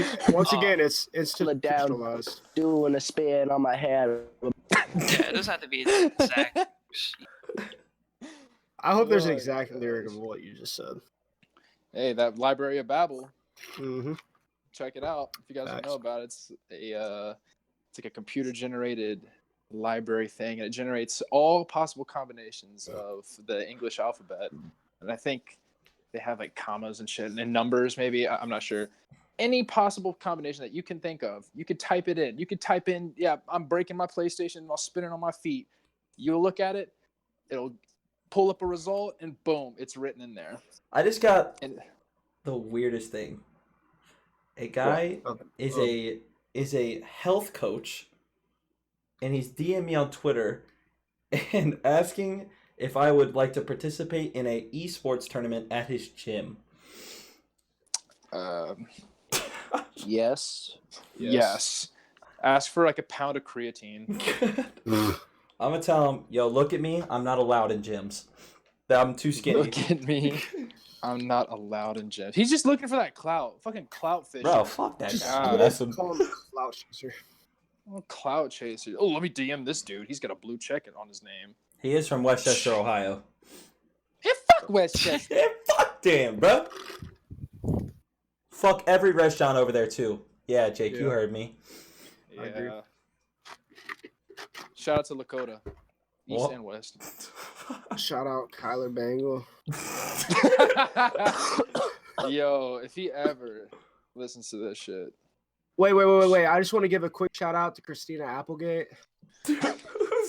again, it's institutionalized. Doing a spin on my head. yeah, it doesn't have to be the exact. I hope there's an Oh, exact lyric gosh. of what you just said. Hey, that Library of Babel. Mm-hmm. Check it out if you guys don't Facts. know about it. It's like a computer generated library thing, and it generates all possible combinations of the English alphabet. And I think they have like commas and shit and numbers, maybe. I'm not sure. Any possible combination that you can think of, you could type it in. You could type in, yeah, I'm breaking my PlayStation while spinning on my feet. You'll look at it, it'll pull up a result, and boom, it's written in there. I just got And the weirdest thing. A guy is a health coach, and he's DM me on Twitter and asking if I would like to participate in a esports tournament at his gym. Yes. Yes. Ask for like a pound of creatine. I'm gonna tell him, yo, look at me. I'm not allowed in gyms. I'm too skinny. Look at me. I'm not allowed in gyms. He's just looking for that clout. Fucking clout fish. Bro, fuck that Just guy. That's some... call him clout chaser. Oh, clout chaser. Oh, let me DM this dude. He's got a blue check on his name. He is from Westchester, Ohio. Hey, fuck Westchester. Yeah, fuck damn, bro. Fuck every restaurant over there too. Yeah, Jake, you Yeah. heard me. I agree. Yeah. Shout out to Lakota. East What? and West. Shout out Kyler Bangle. Yo, if he ever listens to this shit. Wait. I just want to give a quick shout out to Christina Applegate. Who's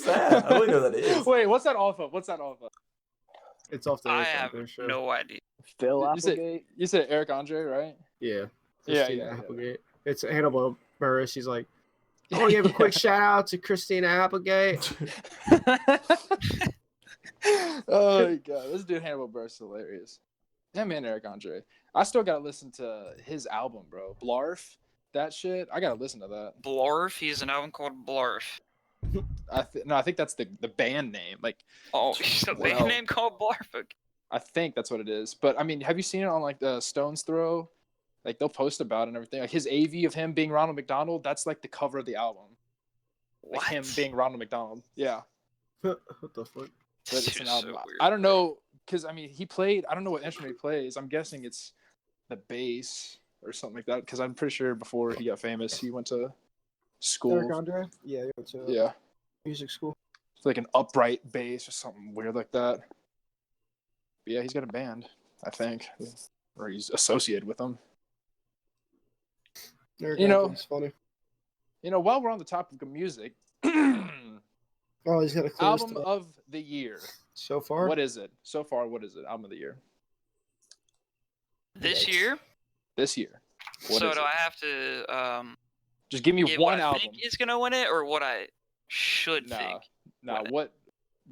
that? I don't know who that is. Wait, what's that off of? It's off the I Eric have Andre show. no idea. Phil You said- Applegate. You said Eric Andre, right? Yeah. Yeah, Christina yeah. Applegate. It's Hannibal Burris. She's like, I want to give a quick shout out to Christina Applegate. Oh my god, this dude Hannibal Buress is hilarious. Him and Eric Andre. I still gotta listen to his album, bro. Blarf, that shit. I gotta listen to that. Blarf. He's an album called Blarf. I think that's the band name. Like, Oh, he's a band Wow. name called Blarf. Okay. I think that's what it is. But I mean, have you seen it on like the Stones Throw? Like they'll post about it and everything. Like his AV of him being Ronald McDonald. That's like the cover of the album. Like What? him being Ronald McDonald. Yeah. What the fuck? But it's Dude, an so album. weird, I don't bro. know, because I mean, he played. I don't know what instrument he plays. I'm guessing it's the bass or something like that. Because I'm pretty sure before he got famous, he went to school. Eric Andre? Yeah, he went to Yeah, music school. it's like an upright bass or something weird like that. But yeah, he's got a band, I think, or he's associated with them. Eric You know- Andre's funny. You know, while we're on the topic of music, Oh, he's got a close album to of the year. so far. What is it so far? What is it? Album of the year This Yikes. year. this year. What So is do it? I have to Just give me give one what I album. think is gonna win it, or what I should think? No, Win it. what?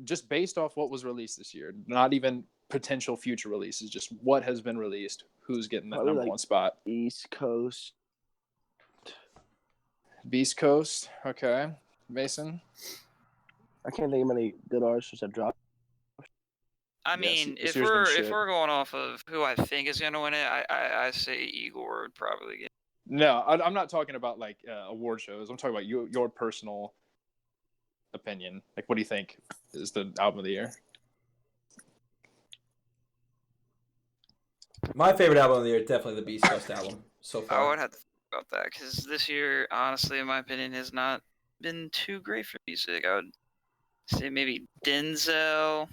Just based off what was released this year, not even potential future releases. Just what has been released. Who's getting that Probably number like- one spot? East Coast. Beast Coast. Okay, Mason. I can't think of many good artists that dropped. I Yes, mean, this if year's been we're shit. if we're going off of who I think is gonna win it, I say Igor would probably get. No, I'm not talking about like award shows. I'm talking about your personal opinion. Like, what do you think is the album of the year? My favorite album of the year, definitely the Beast Coast album so I far. would have to think about that because this year, honestly, in my opinion, has not been too great for music. I would say maybe Denzel.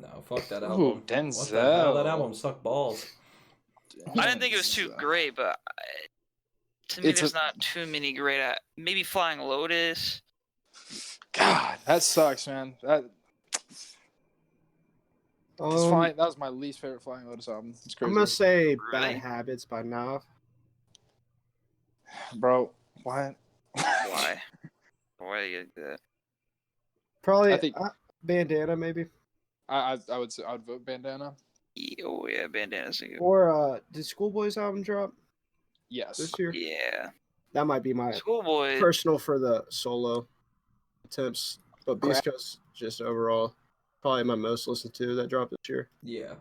No, fuck that Ooh, album. What the hell? Denzel. That album sucked balls. I didn't think it was too Denzel. great, but to me, It's there's a- not too many great. Maybe Flying Lotus. God, that sucks, man. That it's fine. That was my least favorite Flying Lotus album. It's crazy. I'm gonna say Really? Bad Habits by Nav. Bro, what? Why? Why do you do that? Probably I think- Bandana maybe. I would say I would vote Bandana. Oh yeah, Bandana's a good. Or did Schoolboy's album drop Yes. this year? Yeah, That might be my Schoolboy. personal for the solo attempts. But Beast Coast just overall probably my most listened to that dropped this year. Yeah,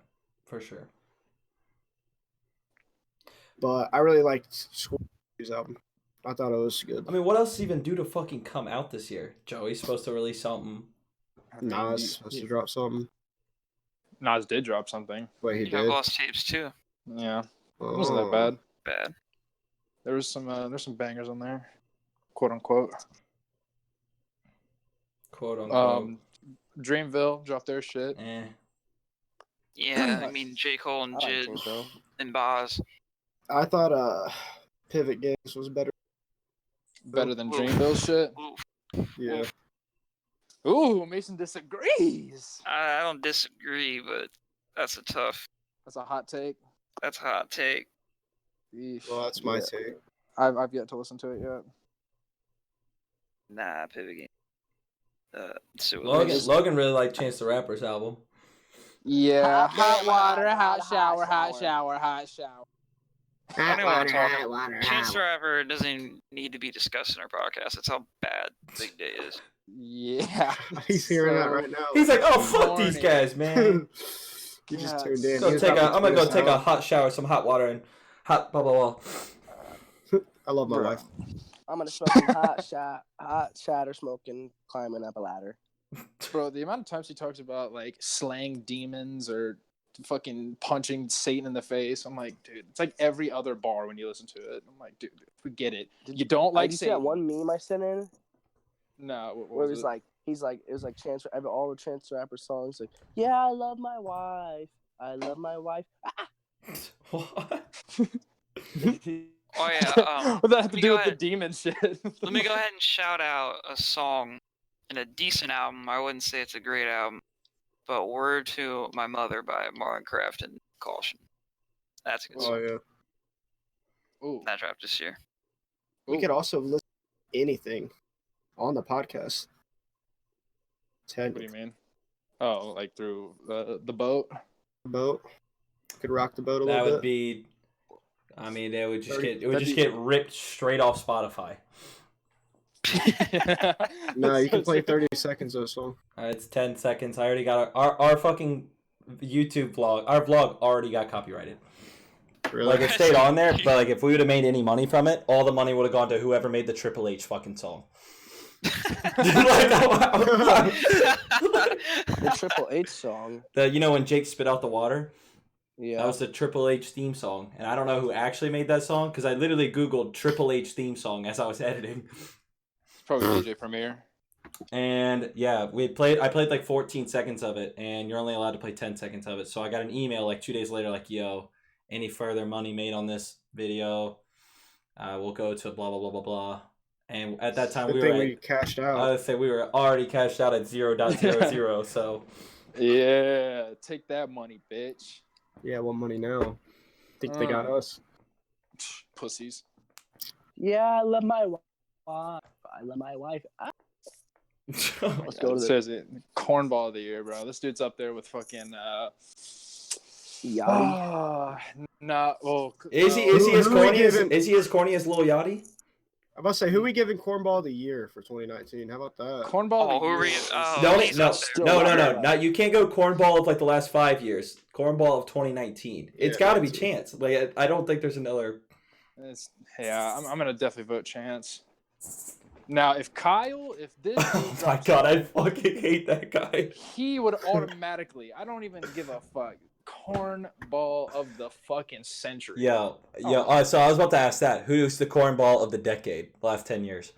for sure. But I really liked Scorpio's album. I thought it was good. I mean, what else is even due to fucking come out this year? Joey's supposed to release something. Nas supposed to drop something. Nas did drop something. Wait, he You have did? Lost Tapes too. Yeah, it wasn't that bad. Bad. There's some bangers on there, quote unquote. Quote unquote. Dreamville dropped their shit. Yeah, I mean J. Cole and I like Jid Dreamville. and Boz. I thought Pivot Games was better. Better than Oof. Dreamville shit. Oof. Yeah. Ooh, Mason disagrees. I don't disagree, but that's a Hot take. that's a hot take. Yeesh. Well, that's my take. I've yet to listen to it yet. Nah, Pivot Game. Logan really liked Chance the Rapper's album. Yeah. Hot water, hot shower. hot shower. I don't want to talk. Chance the Rapper doesn't even need to be discussed in our podcast. That's how bad Big Day is. Yeah. He's hearing that right now. He's like, oh, fuck these guys, man. You just tuned in. I'm gonna go take a hot shower, some hot water, and hot blah blah blah. I love my wife. I'm gonna smoke some hot shatter smoking, climbing up a ladder. Bro, the amount of times he talks about like slaying demons or fucking punching Satan in the face, I'm like, dude, it's like every other bar when you listen to it. I'm like, dude, we get it. You don't like Did you see Satan. that one meme I sent in? No, what Where it was was like, it was like Chance, all the Chance the Rapper songs, like, yeah, I love my wife. What? Oh yeah. What that have to me do go with the ahead. demon shit? Let me go ahead and shout out a song and a decent album. I wouldn't say it's a great album, but "Word to My Mother" by Marlon Craft and Caution. That's a good Oh song. yeah. Ooh. That dropped this year. We could also listen to anything on the podcast. What do you mean? Oh, like through the boat? Boat. Could rock the boat a That little would bit. be. I mean, it would just That'd get ripped straight off Spotify. No, you can play 30 seconds of a song. It's 10 seconds. I already got our fucking YouTube vlog. Our vlog already got copyrighted. Really? Like, it stayed on there, but like if we would have made any money from it, all the money would have gone to whoever made the Triple H fucking song. The Triple H song. When Jake spit out the water? Yeah. That was the Triple H theme song. And I don't know who actually made that song, because I literally Googled Triple H theme song as I was editing. It's probably DJ Premier. And yeah, I played like 14 seconds of it, and you're only allowed to play 10 seconds of it. So I got an email like 2 days later, like, yo, any further money made on this video will go to blah, blah, blah, blah, blah. And at that time, we cashed out. I would say we were already cashed out at 0.00, so. Yeah, take that money, bitch. Yeah, what money now? Think they got us. Pussies. Yeah, I love my wife. I love my wife. Let's go to It the says it. Cornball of the year, bro. This dude's up there with fucking Yachty. Nah, well, Is he as Who we corny as giving- is he as corny as Lil Yachty? I'm about to say, who we giving Cornball of the Year for 2019? How about that? Cornball. Oh, of the who are we? year Oh, is- No, he's no, up there. no. You can't go cornball of like the last 5 years. Cornball of 2019. It's Yeah, got to be that's it. Chance. Like I don't think there's another. I'm gonna definitely vote Chance. Now, if this Oh dude my drops god, I something, fucking hate that guy. he would automatically. I don't even give a fuck. Cornball of the fucking century. Yo. So I was about to ask that. Who's the cornball of the decade? Last 10 years.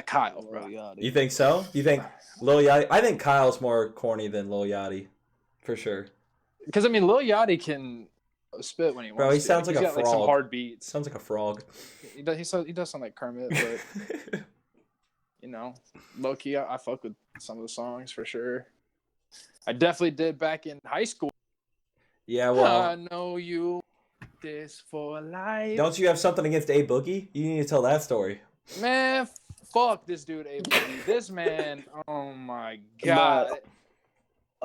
Kyle, bro. You think so? You think Lil Yachty? I think Kyle's more corny than Lil Yachty, for sure. Because I mean, Lil Yachty can spit when he wants. Bro, he to. sounds He's like a got, like, some frog. hard beats. Sounds like a frog. He does sound like Kermit, but low key, I fuck with some of the songs for sure. I definitely did back in high school. Yeah, well, I know you this for life. don't you have something against A Boogie? You need to tell that story. Man, fuck this dude, A Boogie. This man, oh my god.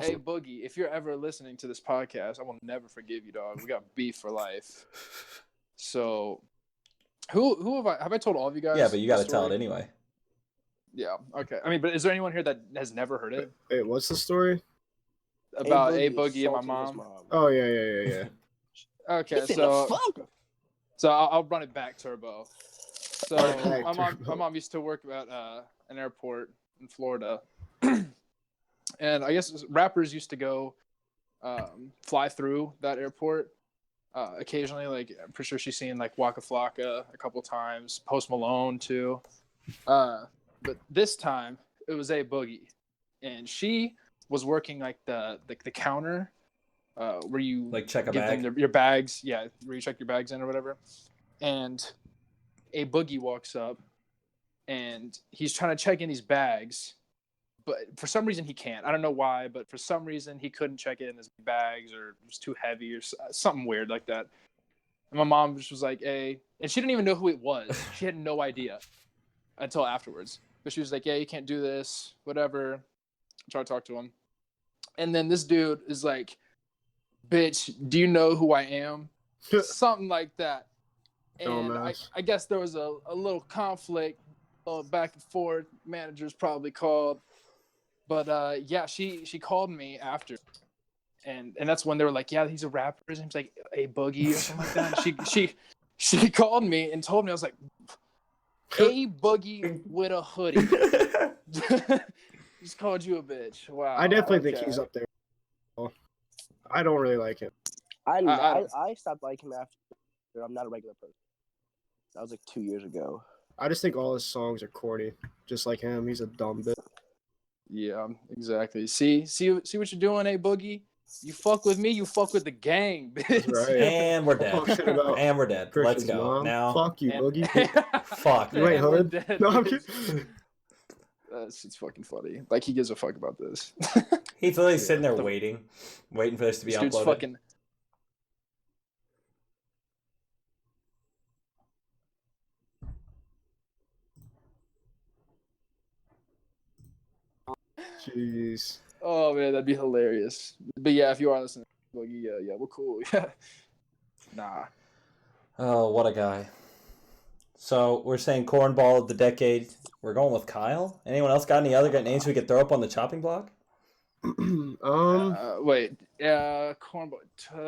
Hey Boogie, if you're ever listening to this podcast, I will never forgive you, dog. We got beef for life. So, who have I told all of you guys? Yeah, but you got to this tell it story? anyway. Yeah, okay. I mean, but is there anyone here that has never heard it Wait, what's the story? about A Boogie and my mom? Oh, yeah. Okay, He said, so fuck. So I'll run it back turbo. So Okay, my mom used to work at an airport in Florida, and I guess rappers used to go fly through that airport occasionally. Like I'm pretty sure she's seen like Waka Flocka a couple times, Post Malone too. But this time it was a Boogie, and she was working like the counter where you Like check a give bag. them your bags, yeah, where you check your bags in or whatever. And a Boogie walks up, and he's trying to check in these bags, but for some reason he can't. I don't know why, but for some reason he couldn't check it in his bags, or it was too heavy, or something weird like that. And my mom just was like, "Hey," and she didn't even know who it was. She had no idea until afterwards. But she was like, "Yeah, you can't do this, whatever." Try to talk to him, and then this dude is like, "Bitch, do you know who I am?" Something like that. And I guess there was a little conflict, back and forth. Managers probably called, but yeah, she called me after, and that's when they were like, "Yeah, he's a rapper." His name's like a Boogie or something like that. And she called me and told me. I was like, "A Boogie with a hoodie." Just called you a bitch. Wow. I definitely think he's up there. I don't really like him. I stopped liking him after I'm not a regular person. That was like 2 years ago. I just think all his songs are corny, just like him. He's a dumb bitch. Yeah, exactly. See what you're doing, a Boogie? You fuck with me, you fuck with the gang, bitch. Right. And we're dead. Talk shit about And we're dead. Christian's Let's go mom. now. Fuck you, And- Boogie. Fuck. You ain't And we're hood. dead, No, I'm bitch. kidding. It's fucking funny. Like he gives a fuck about this. He's literally sitting there The- waiting for this to be This dude's uploaded. fucking. Jeez. Oh man, that'd be hilarious. But yeah, if you are listening, Boogie, yeah, we're cool. Yeah. Nah. Oh, what a guy. So we're saying cornball of the decade. We're going with Kyle. Anyone else got any other names we could throw up on the chopping block? Wait. Cornball.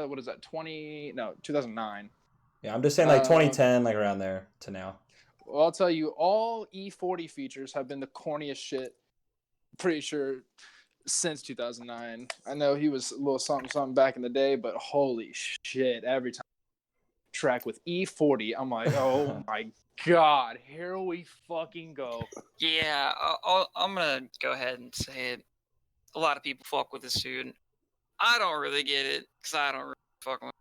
What is that? 2009. Yeah, I'm just saying like 2010, like around there to now. Well, I'll tell you, all E40 features have been the corniest shit. Pretty sure since 2009. I know he was a little something back in the day, but holy shit! Every time track with E40, I'm like, oh my god, here we fucking go. Yeah, I'm gonna go ahead and say it. A lot of people fuck with this dude. I don't really get it because I don't really fuck with him.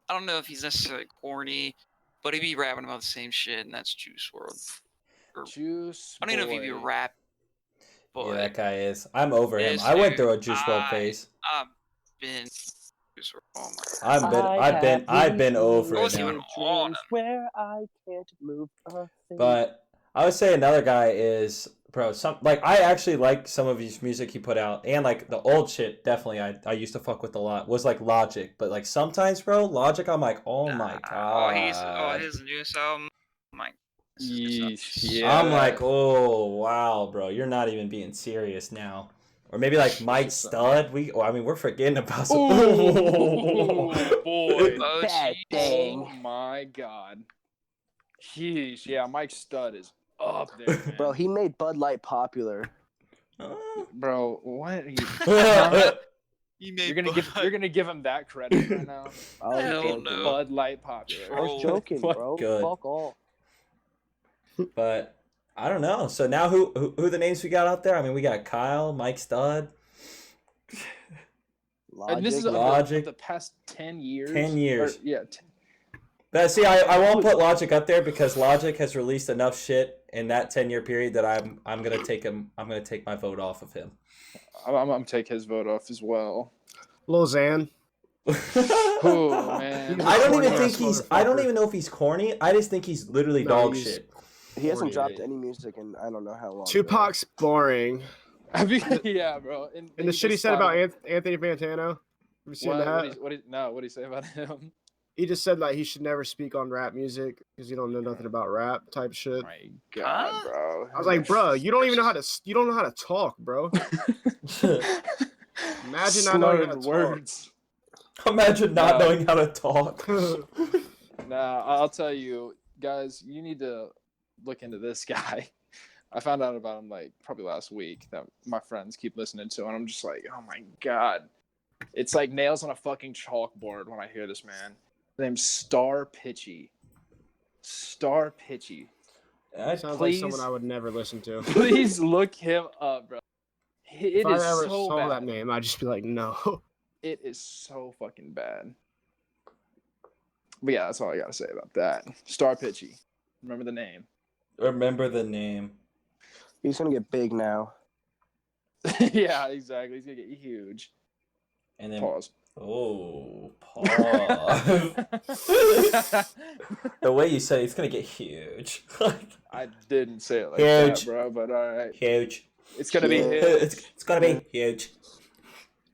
I don't know if he's necessarily corny, but he be rapping about the same shit, and that's Juice WRLD. Juice. I don't even know if he be boy. rap. But Yeah, that guy is. I'm over him. this I went dude, through a Juice WRLD phase. I've been Juice WRLD. Oh my god. I've been over What was it he now. even on? Where I can't move a thing. But I would say another guy is I actually like some of his music he put out, and like the old shit definitely I used to fuck with a lot was like Logic, but like sometimes Logic I'm like, oh my god. His newest album. My Yeesh, yeah. I'm like, oh wow, bro, you're not even being serious now. Or maybe like Mike Stud. We're forgetting about some. Oh boy. Bad Oh thing. my god. Yeesh, yeah, Mike Stud is up there, man. Bro, he made Bud Light popular. Bro, what are you? You're You're gonna give him that credit right now. I was Hell joking. no. Bud Light popular. I was joking, bro. Good. Fuck all. But I don't know. So now who the names we got out there? I mean, we got Kyle, Mike Stud. And this is Logic. the past 10 years. 10 years. Or, yeah. But see, I won't put Logic up there because Logic has released enough shit in that 10-year period that I'm gonna take my vote off of him. I'm gonna take his vote off as well. Lil Xan. Oh man. I don't even Corny-ass think I don't motherfucker. even know if he's corny. I just think he's literally No, dog he's- shit. He hasn't Corny. dropped any music in I don't know how long. Tupac's boring. Yeah, bro. And the shit he said about Anthony Fantano. Have you seen that? What did he say about him? He just said like he should never speak on rap music because you don't know nothing about rap type shit. My God, bro. I was like, bro, you don't even know how to talk, bro. Imagine not knowing how to Slurred words. Imagine not No. knowing how to talk. talk. Nah, I'll tell you, guys, you need to look into this guy. I found out about him like probably last week that my friends keep listening to, and I'm just like, oh my god. It's like nails on a fucking chalkboard when I hear this man. His name's Star Pitchy. Star Pitchy. Sounds like someone I would never listen to. Please look him up, bro. If I ever so saw bad. that name, I'd just be like, no. It is so fucking bad. But yeah, that's all I gotta say about that. Star Pitchy. Remember the name. Remember the name. He's gonna get big now. Yeah, exactly. He's gonna get huge. And then Pause. Oh, pause. The way you said it's gonna get huge. I didn't say it like Huge. that, bro, but alright. Huge. It's gonna be huge. It's gonna be huge.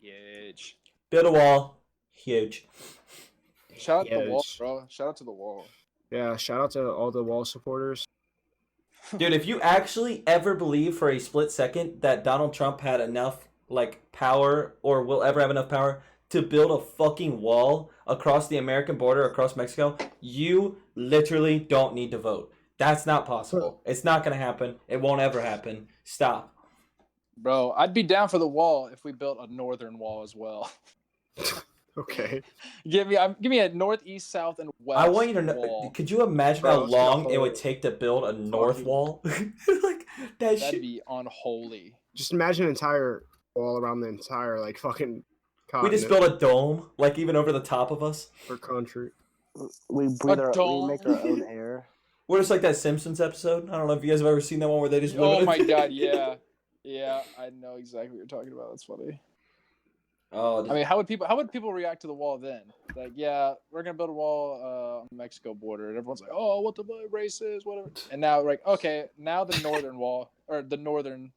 Huge. Build a wall. Huge. Shout out to the wall, Huge. bro. Shout out to the wall. Yeah, shout out to all the wall supporters. Dude, if you actually ever believe for a split second that Donald Trump had enough like power or will ever have enough power to build a fucking wall across the American border across Mexico, you literally don't need to vote. That's not possible. It's not going to happen. It won't ever happen. Stop. Bro, I'd be down for the wall if we built a northern wall as well. Okay. Give me a north, east, south, and west. I want you to know. wall. Could you imagine Bro, how it's gonna long it would hold take to build a north fucking- wall? Like that That'd shit. be unholy. Just imagine an entire wall around the entire like fucking We continent just built a dome, like even over the top of us. or country. We A we dome. make our own air. We're just like that Simpsons episode. I don't know if you guys have ever seen that one where they just live Oh in a- my god, yeah. Yeah, I know exactly what you're talking about. That's funny. Oh, I mean, how would people react to the wall then? Like, yeah, we're gonna build a wall on the Mexico border, and everyone's like, oh, what the race is, whatever. And now, like, okay, now the northern wall or the northern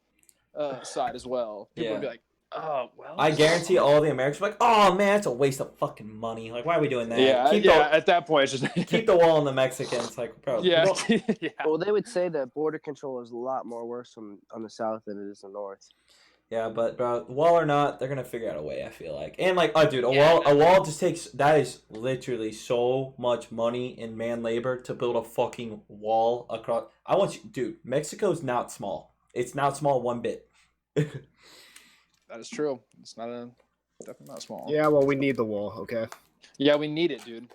side as well. People would be like, oh, well. I guarantee all the Americans are like, oh man, it's a waste of fucking money. Like, why are we doing that? Yeah, keep at that point, it's just the keep the wall on the Mexicans. Like, bro, yeah, we don't- yeah. Well, they would say that border control is a lot more worse on the south than it is the north. yeah, but bro, wall or not, they're gonna figure out a way. I feel like, and like, oh, dude, Yeah, a wall just takes that is literally so much money and man labor to build a fucking wall across. I want you, dude. Mexico's not small. It's not small one bit. That is true. It's definitely not small. Yeah, well, we need the wall. Okay. Yeah, we need it, dude.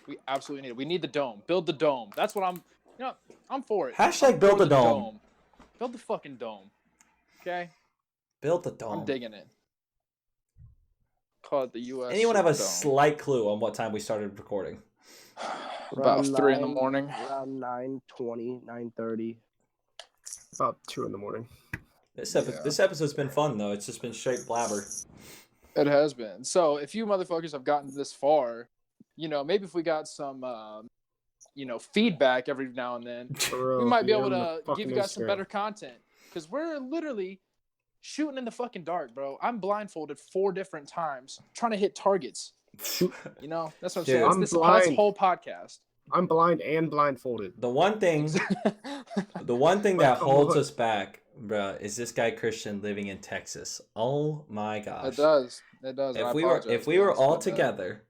We absolutely need it. We need the dome. Build the dome. That's what I'm for it. Hashtag I'm build for the dome. Build the fucking dome. Okay? Build the dome. I'm digging it. Call it the U.S. Anyone have a Dome. slight clue on what time we started recording? About Around 3 in the 9 morning. Around 9:20, 9:30. About 2 in the morning. This Yeah. this episode's been fun though. It's just been straight blabber. It has been. So if you motherfuckers have gotten this far, maybe if we got some, feedback every now and then, For we real, might be DM able the to give fucking you guys some Instagram. better content. Because we're literally shooting in the fucking dark, bro. I'm blindfolded 4 different times trying to hit targets. That's what I'm Dude. saying. I'm This blind. whole podcast. I'm blind and blindfolded. The one thing that come holds on. us back, bro, is this guy Christian living in Texas. Oh my gosh. It does. It does. and I If we apologize, were guys, all about that. together,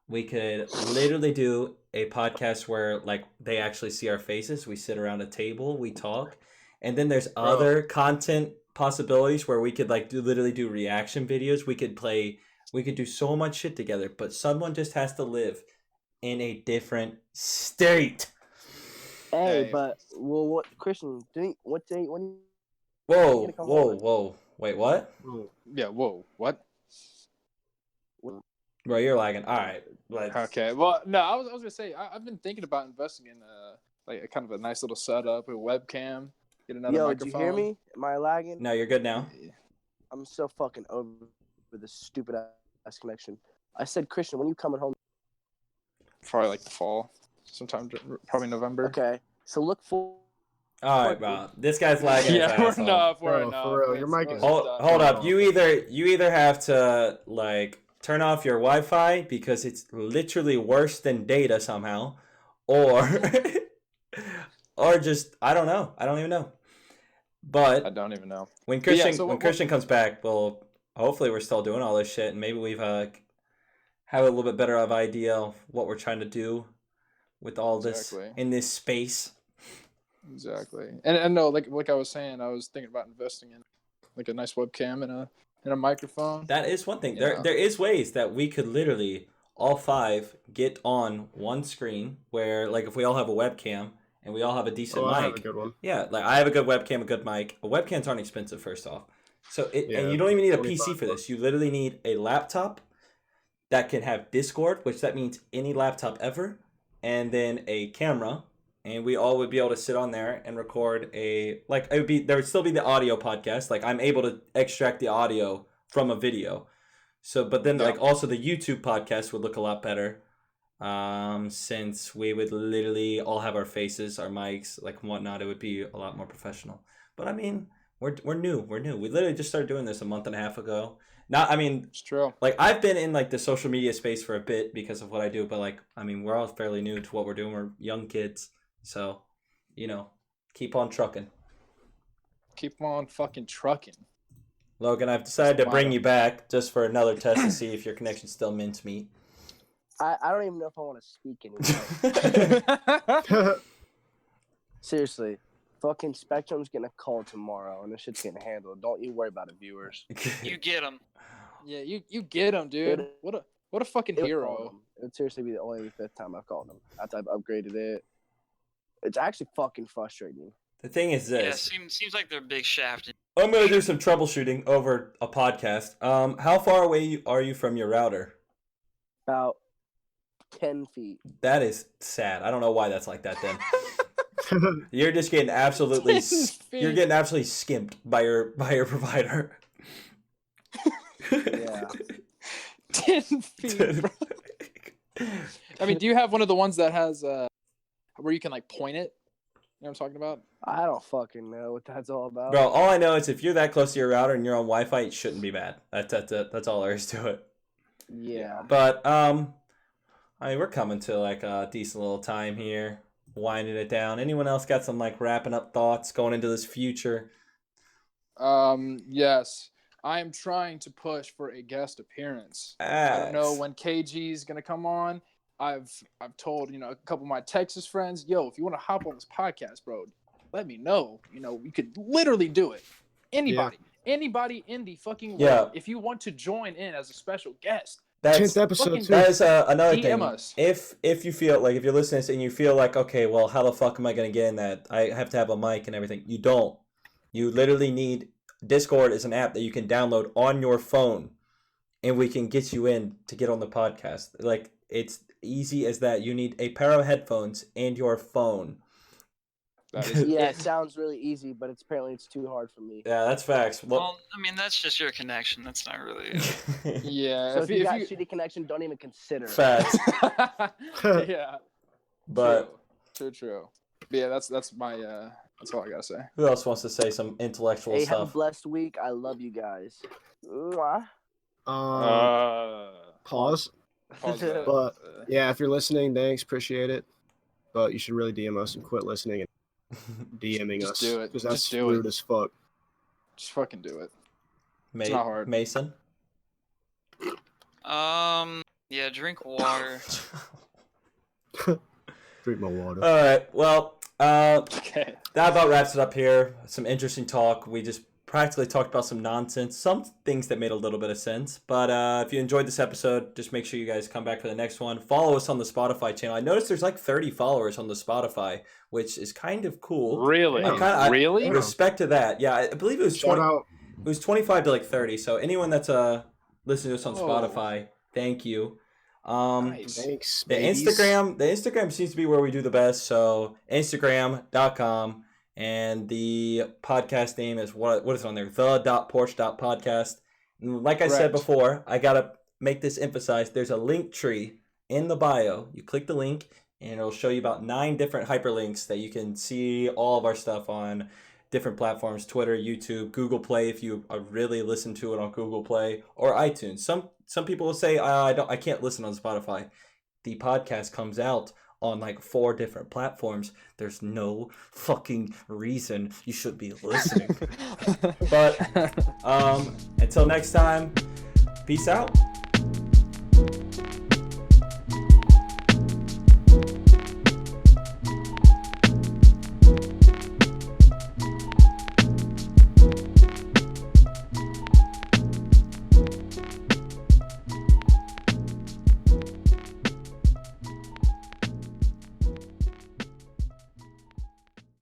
we could literally do a podcast where like they actually see our faces. We sit around a table, we talk, and then there's other content possibilities where we could like literally do reaction videos. We could do so much shit together, but someone just has to live in a different state. Hey, Hey. but what Christian? What day? When? Whoa, gonna come whoa, over? whoa. Wait, what? Oh, Yeah, whoa. What? Bro, you're lagging. All right. Okay. Well, no, I was going to say, I've been thinking about investing in like a kind of a nice little setup, a webcam, get another Yo, microphone. did you hear me? Am I lagging? No, you're good now. I'm so fucking over this stupid ass connection. I said, Christian, when you coming home? Probably like the fall, sometime, probably November. Okay, so look for. All right, bro. This guy's lagging. his Yeah, ass we're off. enough. Bro, We're for enough. real, your mic is- Hold up. You either have to like turn off your Wi-Fi because it's literally worse than data somehow, or or just I don't know. I don't even know. I But don't even know. when yeah, Christian so when what- Christian comes back, well, hopefully we're still doing all this shit, and maybe we've have a little bit better of idea of what we're trying to do with all this in this space. Exactly. And no, like I was saying, I was thinking about investing in like a nice webcam and a microphone. That is one thing. Yeah. There is ways that we could literally all 5 get on one screen where, like, if we all have a webcam and we all have a decent mic. I have a good one. Yeah, like I have a good webcam, a good mic. Webcams aren't expensive, first off. So and you don't even need a PC for this. You literally need a laptop that can have Discord, which that means any laptop ever, and then a camera, and we all would be able to sit on there and record there would still be the audio podcast. Like, I'm able to extract the audio from a video. So, but then like also the YouTube podcast would look a lot better, since we would literally all have our faces, our mics, like whatnot. It would be a lot more professional. But I mean, we're new. We literally just started doing this a month and a half ago. It's true. Like, I've been in like the social media space for a bit because of what I do, but like, I mean, we're all fairly new to what we're doing. We're young kids, so keep on trucking. Keep on fucking trucking. Logan, I've decided to bring you back just for another test to see if your connection's still mincemeat. I don't even know if I want to speak anymore. Seriously. Fucking Spectrum's getting a call tomorrow, and this shit's getting handled. Don't you worry about it, viewers. You get them. Yeah, you get him, dude. What a fucking hero. It would seriously be the only 5th time I've called him after I've upgraded it. It's actually fucking frustrating. The thing is this. Yeah, seems like they're big shafted. I'm going to do some troubleshooting over a podcast. How far away are you from your router? About 10 feet. That is sad. I don't know why that's like that then. You're just getting absolutely skimped by your provider. Yeah. 10 feet, bro. I mean, do you have one of the ones that has where you can like point it? You know what I'm talking about? I don't fucking know what that's all about. Bro, all I know is if you're that close to your router and you're on Wi-Fi, it shouldn't be bad. That's all there is to it. Yeah. But I mean, we're coming to like a decent little time here, winding it down. Anyone else got some like wrapping up thoughts going into this future? Yes. I am trying to push for a guest appearance. I don't know when KG is gonna come on. I've told a couple of my Texas friends, yo, if you want to hop on this podcast, bro, let me know. We could literally do it. Anybody in the fucking world. Yeah. If you want to join in as a special guest. That's 10th episode too. That is another DM thing. us. If you feel like, if you're listening to this and you feel like, okay, well, how the fuck am I gonna get in that? I have to have a mic and everything. You don't. You literally need Discord is an app that you can download on your phone, and we can get you in to get on the podcast. Like, it's easy as that. You need a pair of headphones and your phone. Yeah, it sounds really easy, but apparently it's too hard for me. Yeah, that's facts. Well, I mean, that's just your connection. That's not really. Yeah. So if you got shitty connection, don't even consider it. Facts. Yeah. But true. But yeah, that's my that's all I gotta say. Who else wants to say some intellectual Hey, stuff? have a blessed week. I love you guys. Mwah. Pause. That. But yeah, if you're listening, thanks, appreciate it. But you should really DM us and quit listening and DMing Just us. do it. Because that's Just do rude it. as fuck. Just fucking do it. It's not hard. Mason? Yeah, drink water. Drink my water. All right. Well, Okay. that about wraps it up here. Some interesting talk. We just practically talked about some nonsense, some things that made a little bit of sense. But if you enjoyed this episode, just make sure you guys come back for the next one. Follow us on the Spotify channel. I noticed there's like 30 followers on the Spotify, which is kind of cool. Really? Really? Respect to that. Yeah, I believe it was Shout 20. out. It was 25 to like 30. So anyone that's listening to us on Oh. Spotify, thank you. Nice. Thanks. The babies. Instagram seems to be where we do the best. So Instagram.com, and the podcast name is what is on there? The.porch.podcast. And like I said Correct. before, I gotta make this emphasized. There's a link tree in the bio. You click the link, and it'll show you about 9 different hyperlinks that you can see all of our stuff on different platforms: Twitter, YouTube, Google Play if you really listen to it on Google Play, or iTunes. Some people will say I can't listen on Spotify. The podcast comes out on like 4 different platforms. There's no fucking reason you should be listening. But until next time, peace out.